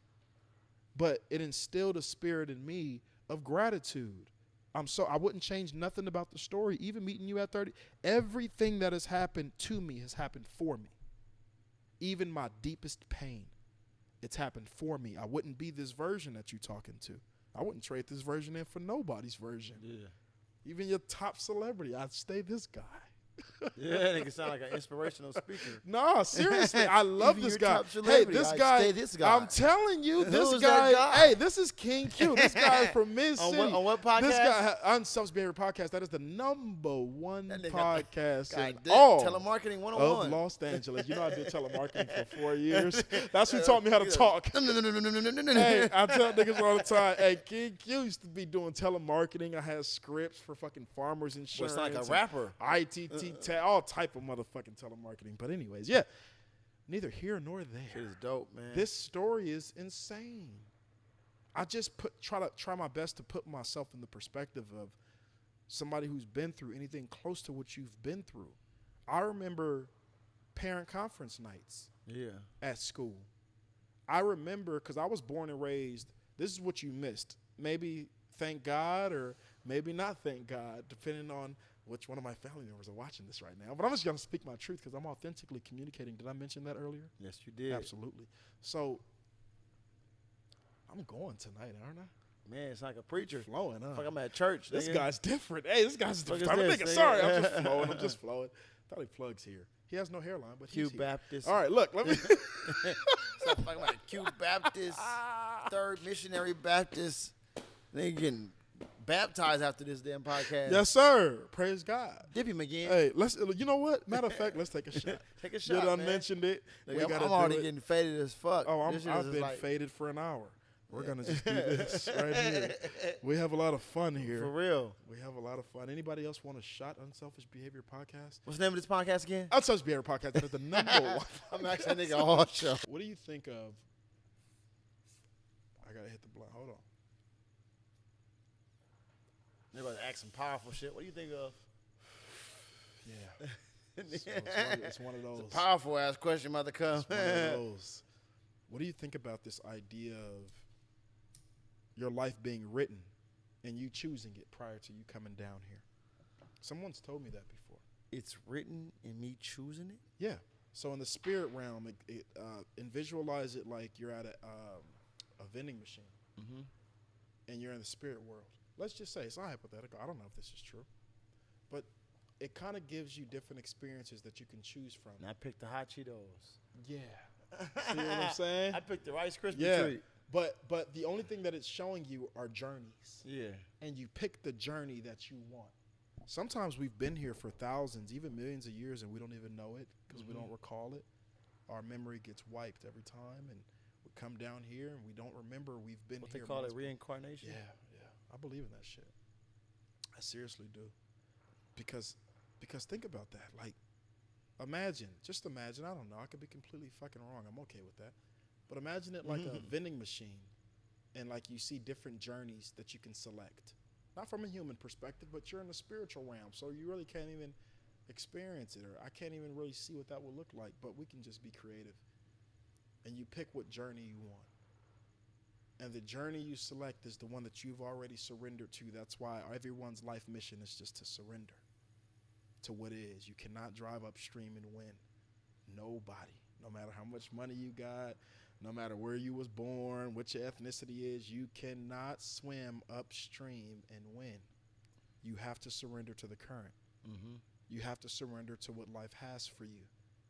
But it instilled a spirit in me of gratitude. I wouldn't change nothing about the story. Even meeting you at 30, everything that has happened to me has happened for me. Even my deepest pain, it's happened for me. I wouldn't be this version that you're talking to. I wouldn't trade this version in for nobody's version. Yeah. Even your top celebrity, I'd stay this guy. Yeah, that nigga sound like an inspirational speaker. No, seriously, I love this guy. Hey, this guy, I'm telling you, this guy. Hey, this is King Q. This guy is from Mid-City. On what podcast? This guy, Unselfish podcast. That is the #1 podcast in telemarketing 101 of Los Angeles. You know, I did telemarketing for 4 years. That's who taught me how to talk. Hey, I tell niggas all the time. Hey, King Q used to be doing telemarketing. I had scripts for fucking farmers insurance. It's like a rapper. ITT. All type of motherfucking telemarketing. But anyways, yeah, neither here nor there. Shit is dope, man. This story is insane. I just try my best to put myself in the perspective of somebody who's been through anything close to what you've been through. I remember parent conference nights at school. I remember, because I was born and raised, this is what you missed. Maybe thank God or maybe not thank God, depending on which one of my family members are watching this right now. But I'm just going to speak my truth because I'm authentically communicating. Did I mention that earlier? Yes, you did. Absolutely. So I'm going tonight, aren't I? Man, it's like a preacher. Flowing, huh? Like I'm at church. This guy's different. Hey, this guy's different. Sorry, I'm just flowing. Thought he plugs here. He has no hairline, but he's Q Baptist. All right, look, let me. Stop talking about Q Baptist, Third Missionary Baptist. They getting baptized after this damn podcast. Yes, sir. Praise God. Dip him again. Hey, you know what? Matter of fact, let's take a shot. Take a shot, You done man. mentioned it. Look, We I'm gotta already do it. getting faded as fuck. Oh, This shit I've is been like, faded for an hour. We're going to just do this right here. We have a lot of fun here. for real. We have a lot of fun. Anybody else want a shot Unselfish Behavior Podcast? What's the name of this podcast again? Unselfish Behavior Podcast. That is the number one. I'm actually thinking all show. What do you think of? I got to hit the blunt. Hold on. Everybody ask some powerful shit. What do you think of? Yeah. It's one of those. It's a powerful ass question about to come. It's one of those. What do you think about this idea of your life being written and you choosing it prior to you coming down here? Someone's told me that before. It's written and me choosing it? Yeah. So in the spirit realm, and visualize it like you're at a vending machine, and you're in the spirit world. Let's just say it's not hypothetical. I don't know if this is true, but it kind of gives you different experiences that you can choose from. And I picked the hot Cheetos. Yeah. See what I'm saying? I picked the Rice Krispie Yeah. treat. But the only thing that it's showing you are journeys. Yeah. And you pick the journey that you want. Sometimes we've been here for thousands, even millions of years, and we don't even know it because we don't recall it. Our memory gets wiped every time, and we come down here and we don't remember we've been What here. they call it, multiple- reincarnation? Yeah. I believe in that shit. I seriously do. Because think about that. Like, just imagine, I don't know, I could be completely fucking wrong. I'm okay with that. But imagine it like a vending machine, and like you see different journeys that you can select. Not from a human perspective, but you're in the spiritual realm, so you really can't even experience it, or I can't even really see what that would look like, but we can just be creative. And you pick what journey you want. And the journey you select is the one that you've already surrendered to. That's why everyone's life mission is just to surrender to what is. You cannot drive upstream and win. Nobody. No matter how much money you got, no matter where you was born, what your ethnicity is, you cannot swim upstream and win. You have to surrender to the current. You have to surrender to what life has for you.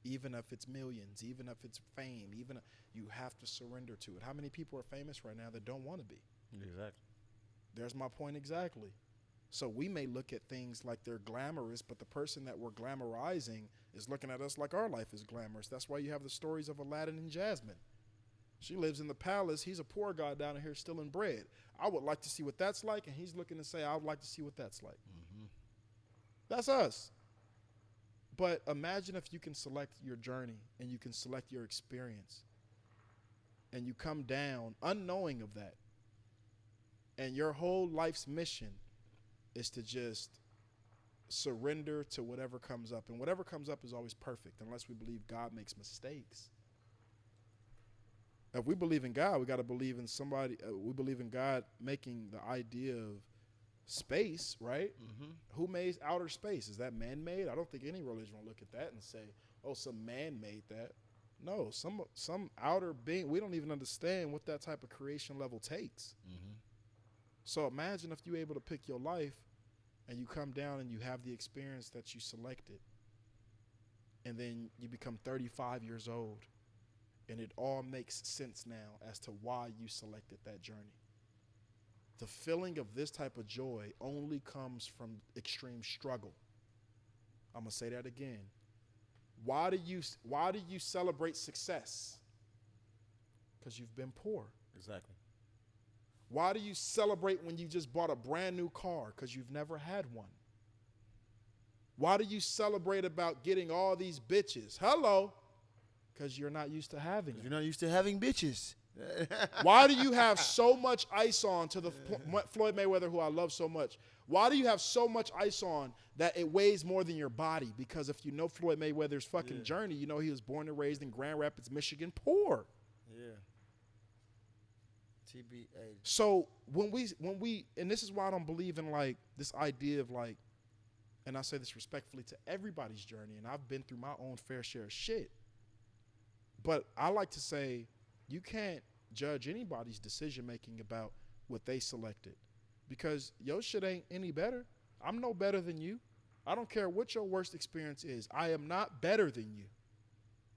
Even if it's millions, even if it's fame, you have to surrender to it. How many people are famous right now that don't want to be? Exactly. There's my point exactly. So we may look at things like they're glamorous, but the person that we're glamorizing is looking at us like our life is glamorous. That's why you have the stories of Aladdin and Jasmine. She lives in the palace. He's a poor guy down here stealing bread. I would like to see what that's like, and he's looking to say, I would like to see what that's like. That's us. But imagine if you can select your journey and you can select your experience and you come down unknowing of that. And your whole life's mission is to just surrender to whatever comes up. And whatever comes up is always perfect unless we believe God makes mistakes. If we believe in God, we got to believe in somebody. We believe in God making the idea of space, right? Who made outer space? Is that man-made? I don't think any religion will look at that and say, oh, some man made that. No, some outer being. We don't even understand what that type of creation level takes. So imagine if you're able to pick your life and you come down and you have the experience that you selected, and then you become 35 years old, and it all makes sense now as to why you selected that journey. The feeling of this type of joy only comes from extreme struggle. I'm going to say that again. Why do you celebrate success? Because you've been poor. Exactly. Why do you celebrate when you just bought a brand new car? Because you've never had one. Why do you celebrate about getting all these bitches? Hello. Because you're not used to having them. You're not used to having bitches. Why do you have so much ice on to the Floyd Mayweather, who I love so much? Why do you have so much ice on that it weighs more than your body? Because if you know Floyd Mayweather's fucking journey, you know he was born and raised in Grand Rapids, Michigan, poor. Yeah. TBA. So when we, and this is why I don't believe in like this idea of like, and I say this respectfully to everybody's journey, and I've been through my own fair share of shit. But I like to say, you can't judge anybody's decision-making about what they selected because your shit ain't any better. I'm no better than you. I don't care what your worst experience is. I am not better than you.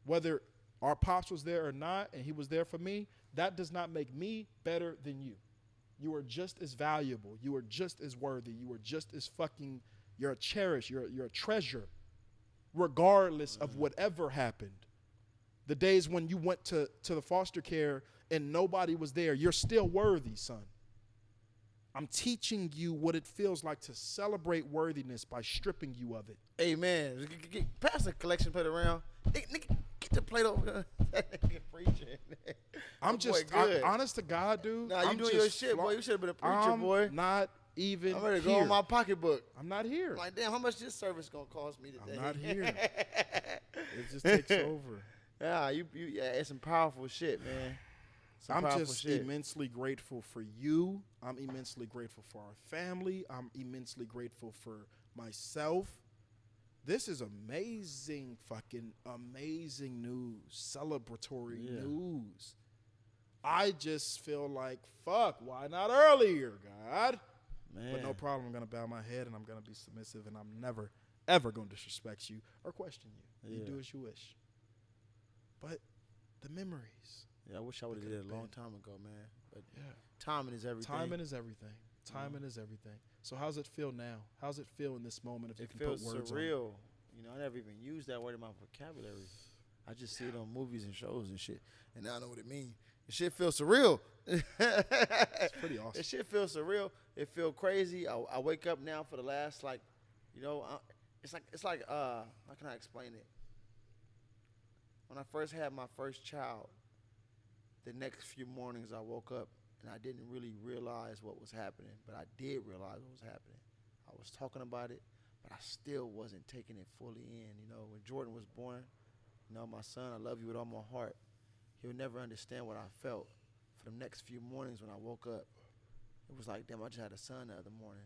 Whether our pops was there or not and he was there for me, that does not make me better than you. You are just as valuable. You are just as worthy. You are just as fucking, you're a cherish. You're a treasure, regardless of whatever happened. The days when you went to the foster care and nobody was there, you're still worthy, son. I'm teaching you what it feels like to celebrate worthiness by stripping you of it. Amen. Pass the collection plate around. Nigga, get the plate over there. Nigga preaching. I'm honest to God, dude. Nah, you doing your shit, boy. You should have been a preacher, boy. Not even I'm ready to here. go on my pocketbook. I'm not here. I'm like, damn, how much this service gonna cost me today? I'm not here. It just takes over. Yeah, it's some powerful shit, man. I'm just immensely grateful for you. I'm immensely grateful for our family. I'm immensely grateful for myself. This is amazing, fucking amazing news, celebratory news. I just feel like, fuck, why not earlier, God? Man. But no problem. I'm going to bow my head and I'm going to be submissive and I'm never, ever going to disrespect you or question you. You do as you wish. But the memories. Yeah, I wish I would have did it a long time ago, man. But timing is everything. Timing is everything. Timing is everything. So how's it feel now? How's it feel in this moment if you can put words on it? It feels surreal. You know, I never even used that word in my vocabulary. I just see it on movies and shows and shit. And now I know what it means. The shit feels surreal. It's pretty awesome. The shit feels surreal. It feels crazy. I wake up now for the last, like, you know, it's like how can I explain it? When I first had my first child, the next few mornings I woke up and I didn't really realize what was happening, but I did realize what was happening. I was talking about it, but I still wasn't taking it fully in. You know, when Jordan was born, you know, my son, I love you with all my heart. He'll never understand what I felt. For the next few mornings when I woke up, it was like, damn, I just had a son the other morning,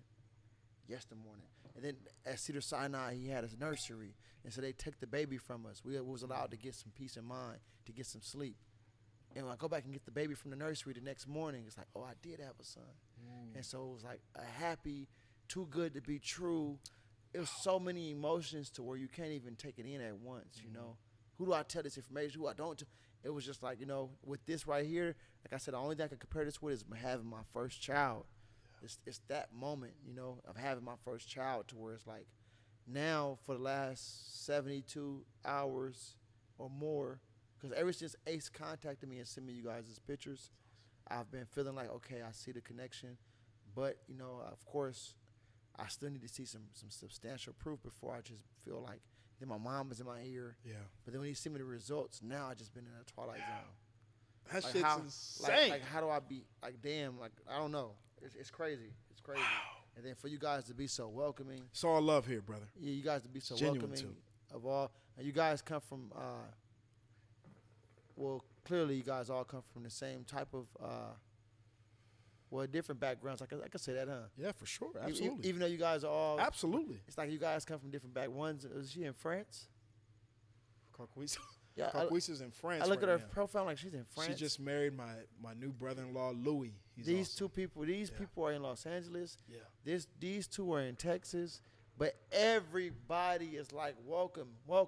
yesterday morning. And then at Cedar Sinai, he had his nursery. And so they took the baby from us. We was allowed to get some peace of mind, to get some sleep. And when I go back and get the baby from the nursery the next morning, it's like, oh, I did have a son. And so it was like a happy, too good to be true. It was so many emotions to where you can't even take it in at once, you know. Who do I tell this information? Who I don't tell? It was just like, you know, with this right here, like I said, the only thing I can compare this with is having my first child. It's that moment, you know, of having my first child to where it's like now for the last 72 hours or more, because ever since Ace contacted me and sent me you guys' pictures, I've been feeling like, okay, I see the connection. But, you know, of course, I still need to see some substantial proof before I just feel like then my mom is in my ear. Yeah. But then when you see me the results, now I just been in a twilight zone. That like shit's insane. Like how do I be, like, damn, like, I don't know. It's crazy. It's crazy. Wow. And then for you guys to be so welcoming. It's all love here, brother. Yeah, you guys to be so Genuine welcoming too. Of all. And you guys come from, well, clearly you guys all come from the same type of, well, different backgrounds. I can say that, huh? Yeah, for sure. Absolutely. Even though you guys are all. Absolutely. It's like you guys come from different backgrounds. Is she in France? Carquise. Yeah, Carquise is in France. I look right at her now. profile like she's in France. She just married my new brother-in-law, Louis. He's these awesome. These people are in Los Angeles. Yeah. These two are in Texas. But everybody is like, welcome. Yeah.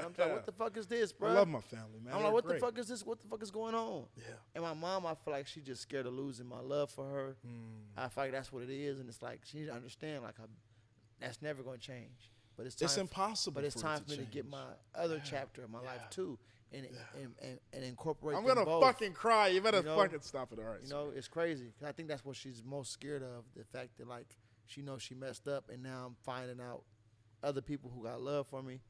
I'm like, what the fuck is this, bro? I love my family, man. I'm like, what the fuck is this? What the fuck is going on? Yeah. And my mom, I feel like she just scared of losing my love for her. I feel like that's what it is. And it's like, she needs to understand, like, that's never going to change. But it's impossible. But it's time for me change. to get my other chapter of my life, too. And incorporate I'm them going to both. fucking cry. You better fucking stop it. All right. You know, it's crazy. 'Cause I think that's what she's most scared of, the fact that, like, she knows she messed up, and now I'm finding out other people who got love for me.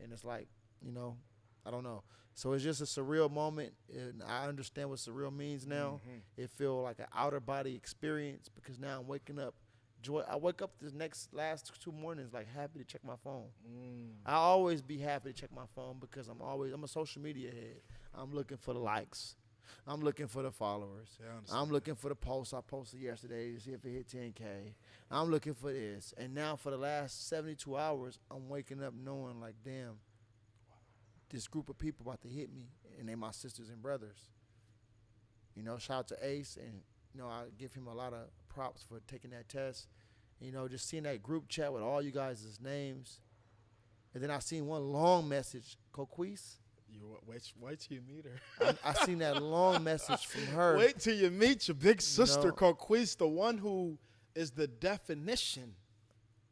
And it's like, you know, I don't know. So it's just a surreal moment, and I understand what surreal means now. It feels like an outer body experience because now I'm waking up. I wake up the last 2 mornings like happy to check my phone. I always be happy to check my phone because I'm a social media head. I'm looking for the likes. I'm looking for the followers. Yeah, I'm looking for the post I posted yesterday to see if it hit 10K. I'm looking for this. And now for the last 72 hours, I'm waking up knowing like, damn, this group of people about to hit me, and they my sisters and brothers. You know, shout out to Ace, and, you know, I give him a lot of props for taking that test. You know, just seeing that group chat with all you guys' names. And then I seen one long message, Coquise. Wait till you meet her. I seen that long message from her. Wait till you meet your big sister, know. Coquise, the one who is the definition.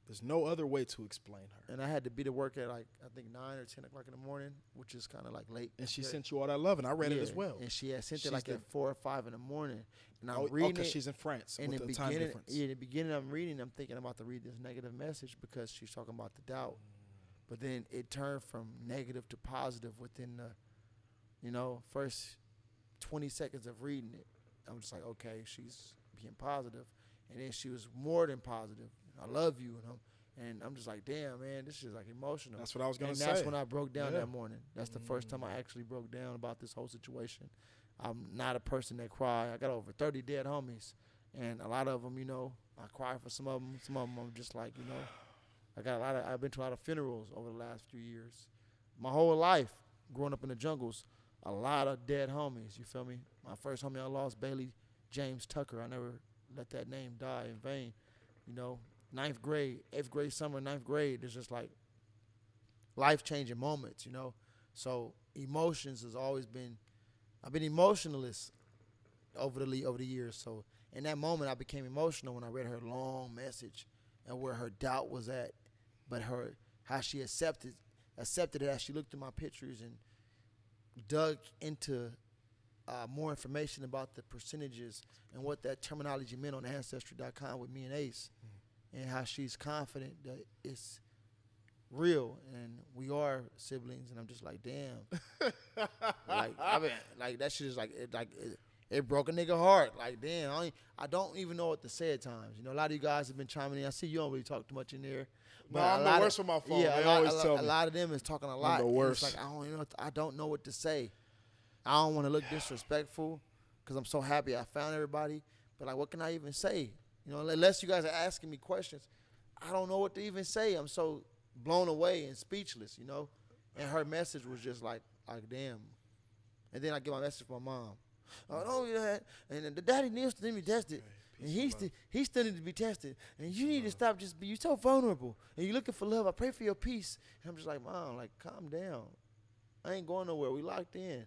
There's no other way to explain her. And I had to be to work at like, I think 9 or 10 o'clock in the morning, which is kind of like late. And she sent you all that love, and I read it as well. And she had sent She's it like at 4 or 5 in the morning. And I'm Oh, reading because it. she's in France In with the the time beginning, difference. in the beginning, I'm reading. I'm thinking I'm about to read this negative message because she's talking about the doubt. But then it turned from negative to positive within the, first 20 seconds of reading it. I'm just like, okay, she's being positive. And then she was more than positive. I love you, and I'm just like, damn, man, this is like emotional. That's what I was going to say. And that's when I broke down Yeah. that morning. That's the first time I actually broke down about this whole situation. I'm not a person that cry. I got over 30 dead homies, and a lot of them, I cry for some of them. Some of them I'm just like, I've been to a lot of funerals over the last few years. My whole life, growing up in the jungles, a lot of dead homies, you feel me? My first homie I lost, Bailey James Tucker. I never let that name die in vain. 9th grade, 8th grade summer, 9th grade, there's just like life-changing moments, So emotions has always been, I've been emotionalist over the years. So in that moment, I became emotional when I read her long message and where her doubt was at, but how she accepted it as she looked at my pictures and dug into more information about the percentages and what that terminology meant on Ancestry.com with me and Ace. And how she's confident that it's real and we are siblings, and I'm just like, damn. That shit is it broke a nigga heart. Like, damn, I don't even know what to say at times. A lot of you guys have been chiming in. I see you don't really talk too much in there. No, I'm the worst with my phone. Yeah, they always tell me. A lot of them is talking a lot. I'm the worst. It's like I don't know what to say. I don't want to look disrespectful because I'm so happy I found everybody. But like, what can I even say? Unless you guys are asking me questions, I don't know what to even say. I'm so blown away and speechless, And her message was just like damn. And then I get my message from my mom. Oh, and the daddy needs to be tested. And he still needs to be tested. And you need to stop you're so vulnerable. And you're looking for love. I pray for your peace. And I'm just like, Mom, like, calm down. I ain't going nowhere. We locked in.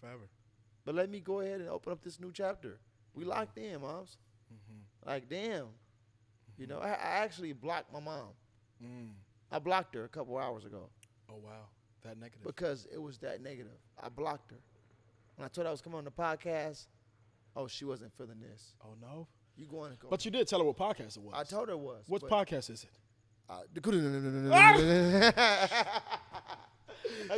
Forever. But let me go ahead and open up this new chapter. We locked in, Moms. Like, damn. I actually blocked my mom. I blocked her a couple hours ago. Oh, wow. That negative. Because it was that negative. I blocked her. When I told her I was coming on the podcast, she wasn't feeling this. Oh, no? You going to go. But you did tell her what podcast it was. I told her it was. What podcast is it?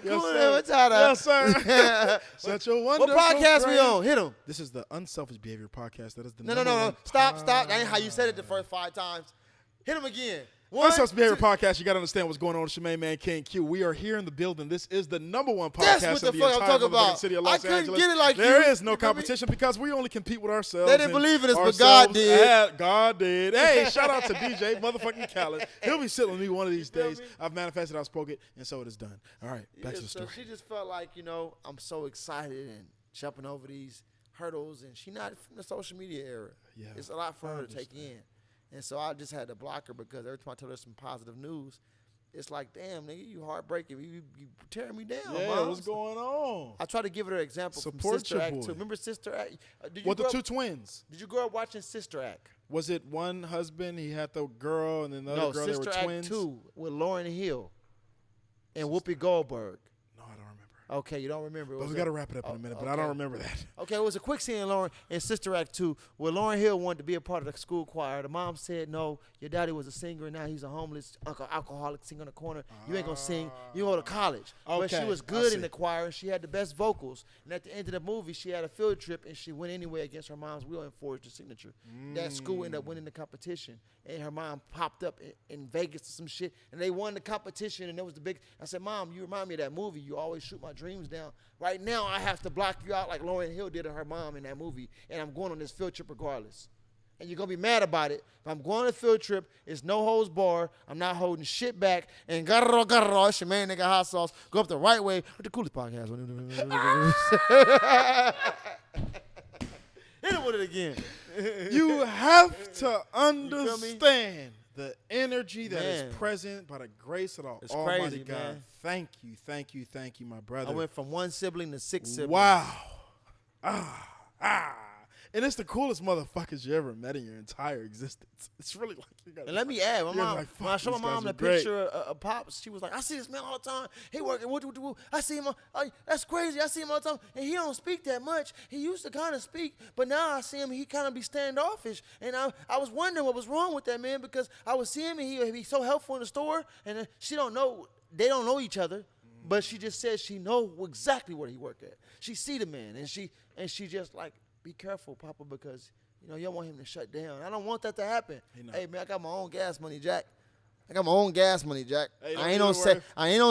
Yes, sir. Such a wonderful What podcast we friend. on? Hit him. This is the Unselfish Behavior Podcast. That is the No. number one Stop. That ain't how you said it the first 5 times. Hit him again. Unselfish Behavior Podcast. You got to understand what's going on. It's your main man, King Q. We are here in the building. This is the number one podcast That's what in the the fuck I'm entire talking motherfucking about. city of I Los couldn't Angeles. get it like There you. is no You feel me? competition because we only compete with ourselves. They didn't and believe in us, but ourselves. God did. Yeah, God did. Hey, shout out to DJ motherfucking Khaled. He'll be sitting with me one of these days. me? I've manifested, I've spoken, and so it is done. All right, back to the story. So she just felt like, I'm so excited and jumping over these hurdles, and she not from the social media era. Yeah, It's a lot for I her to take in. And so I just had to block her because every time I told her some positive news, it's like, damn, nigga, you heartbreaking. You tearing me down, Yeah, Mom. what's going on? I try to give her an example Support from Sister your Act boy. 2. Remember Sister Act? What, the two twins? Did you grow up watching Sister Act? Was it one husband, he had the girl, and then the other No, girl, Sister they were Act twins? 2 with Lauryn Hill and Whoopi Goldberg. No, I don't remember. Okay, you don't remember. It But was we got to wrap it up in a minute, but I okay. don't remember that. Okay, it was a quick scene in Lauren in Sister Act 2 where Lauryn Hill wanted to be a part of the school choir. The mom said, no, your daddy was a singer, and now he's a homeless alcoholic singer in the corner. You ain't going to sing. You go to college. But she Okay, was I good see. in the choir, and she had the best vocals. And at the end of the movie, she had a field trip, and she went anyway against her mom's will and forged her signature. That school ended up winning the competition. And her mom popped up in Vegas or some shit, and they won the competition, and it was the big. I said, Mom, you remind me of that movie. You always shoot my dreams down. Right now, I have to block you out like Lauryn Hill did to her mom in that movie, and I'm going on this field trip regardless. And you're going to be mad about it. If I'm going on a field trip, it's no holds bar. I'm not holding shit back. And garro, it's your man, nigga, hot sauce. Go up the right way with the coolest podcast. Hit him with it again. You have to understand The energy that Man. is present by the grace of the It's Almighty crazy, God. man. Thank you, thank you, thank you, my brother. I went from 1 sibling to 6 siblings. Wow. And it's the coolest motherfuckers you ever met in your entire existence. It's really like you got. And let me add, my You're mom, like, when I fuck, showed my these guys mom are the great. picture of Pops, she was like, I see this man all the time. He working, I see him, that's crazy. I see him all the time. And he don't speak that much. He used to kind of speak, but now I see him, he kind of be standoffish. And I was wondering what was wrong with that man because I would see him and he'd be so helpful in the store. And then they don't know each other, but she just says she know exactly where he work at. She see the man and she just like, be careful, Papa, because you don't want him to shut down. I don't want that to happen. Hey, man, I got my own gas money, Jack. Hey, I ain't on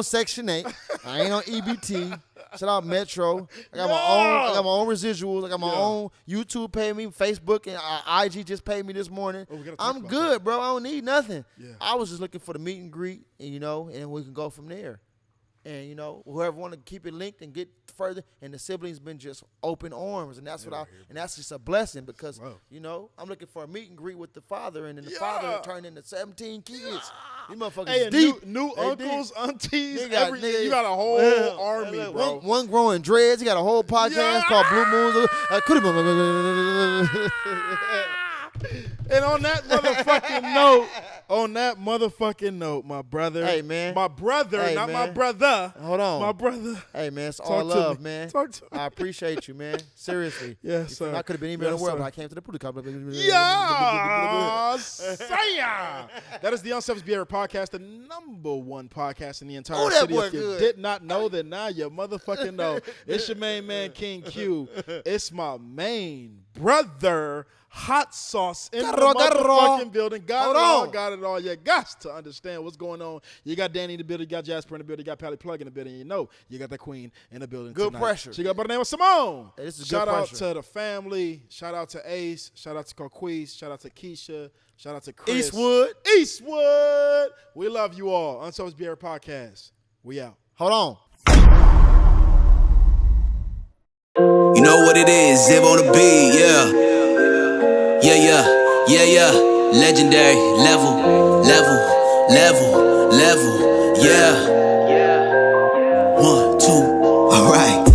Section 8. I ain't on EBT. Shout out Metro. I got my own residuals. I got my own YouTube pay me, Facebook and IG just paid me this morning. I'm good, bro. I don't need nothing. Yeah. I was just looking for the meet and greet, and we can go from there. And whoever want to keep it linked and get further, and the siblings been just open arms, and that's and that's just a blessing because I'm looking for a meet and greet with the father, and then the father turned into 17 kids. These motherfuckers Hey, deep. new uncles, aunties, Nigga, everything. You got a whole army, look, bro. One growing dreads. He got a whole podcast called Blue Moons. And on that motherfucking note, my brother. Hey, man. My brother, Hey, not man. my brother. Hold on. My brother. Hey, man, it's Talk all to love, me. man. Talk to me. I appreciate you, man. Seriously. Yes, You sir. feel me? I could have been anywhere in Yes, the world, sir. but I came to the Pootie Club. Yeah, say That is the Unselfish Behavior Podcast, the #1 podcast in the entire Oh, that city. boy If you good. did not know, then now you motherfucking know. It's your main man, King Q. It's my main brother, Hot Sauce in the motherfucking building. Got it all. You got to understand what's going on. You got Danny in the building, you got Jasper in the building, you got Pally Plug in the building. You know you got the queen in the building Good tonight. pressure. She got by the name of Simone. Hey, this is Shout good out pressure. to the family. Shout out to Ace. Shout out to Coquise. Shout out to Keisha. Shout out to Chris. Eastwood. We love you all. Unselfish Behavior Podcast. We out. Hold on. You know what it is, Ziv on the beat, yeah. Legendary level, yeah.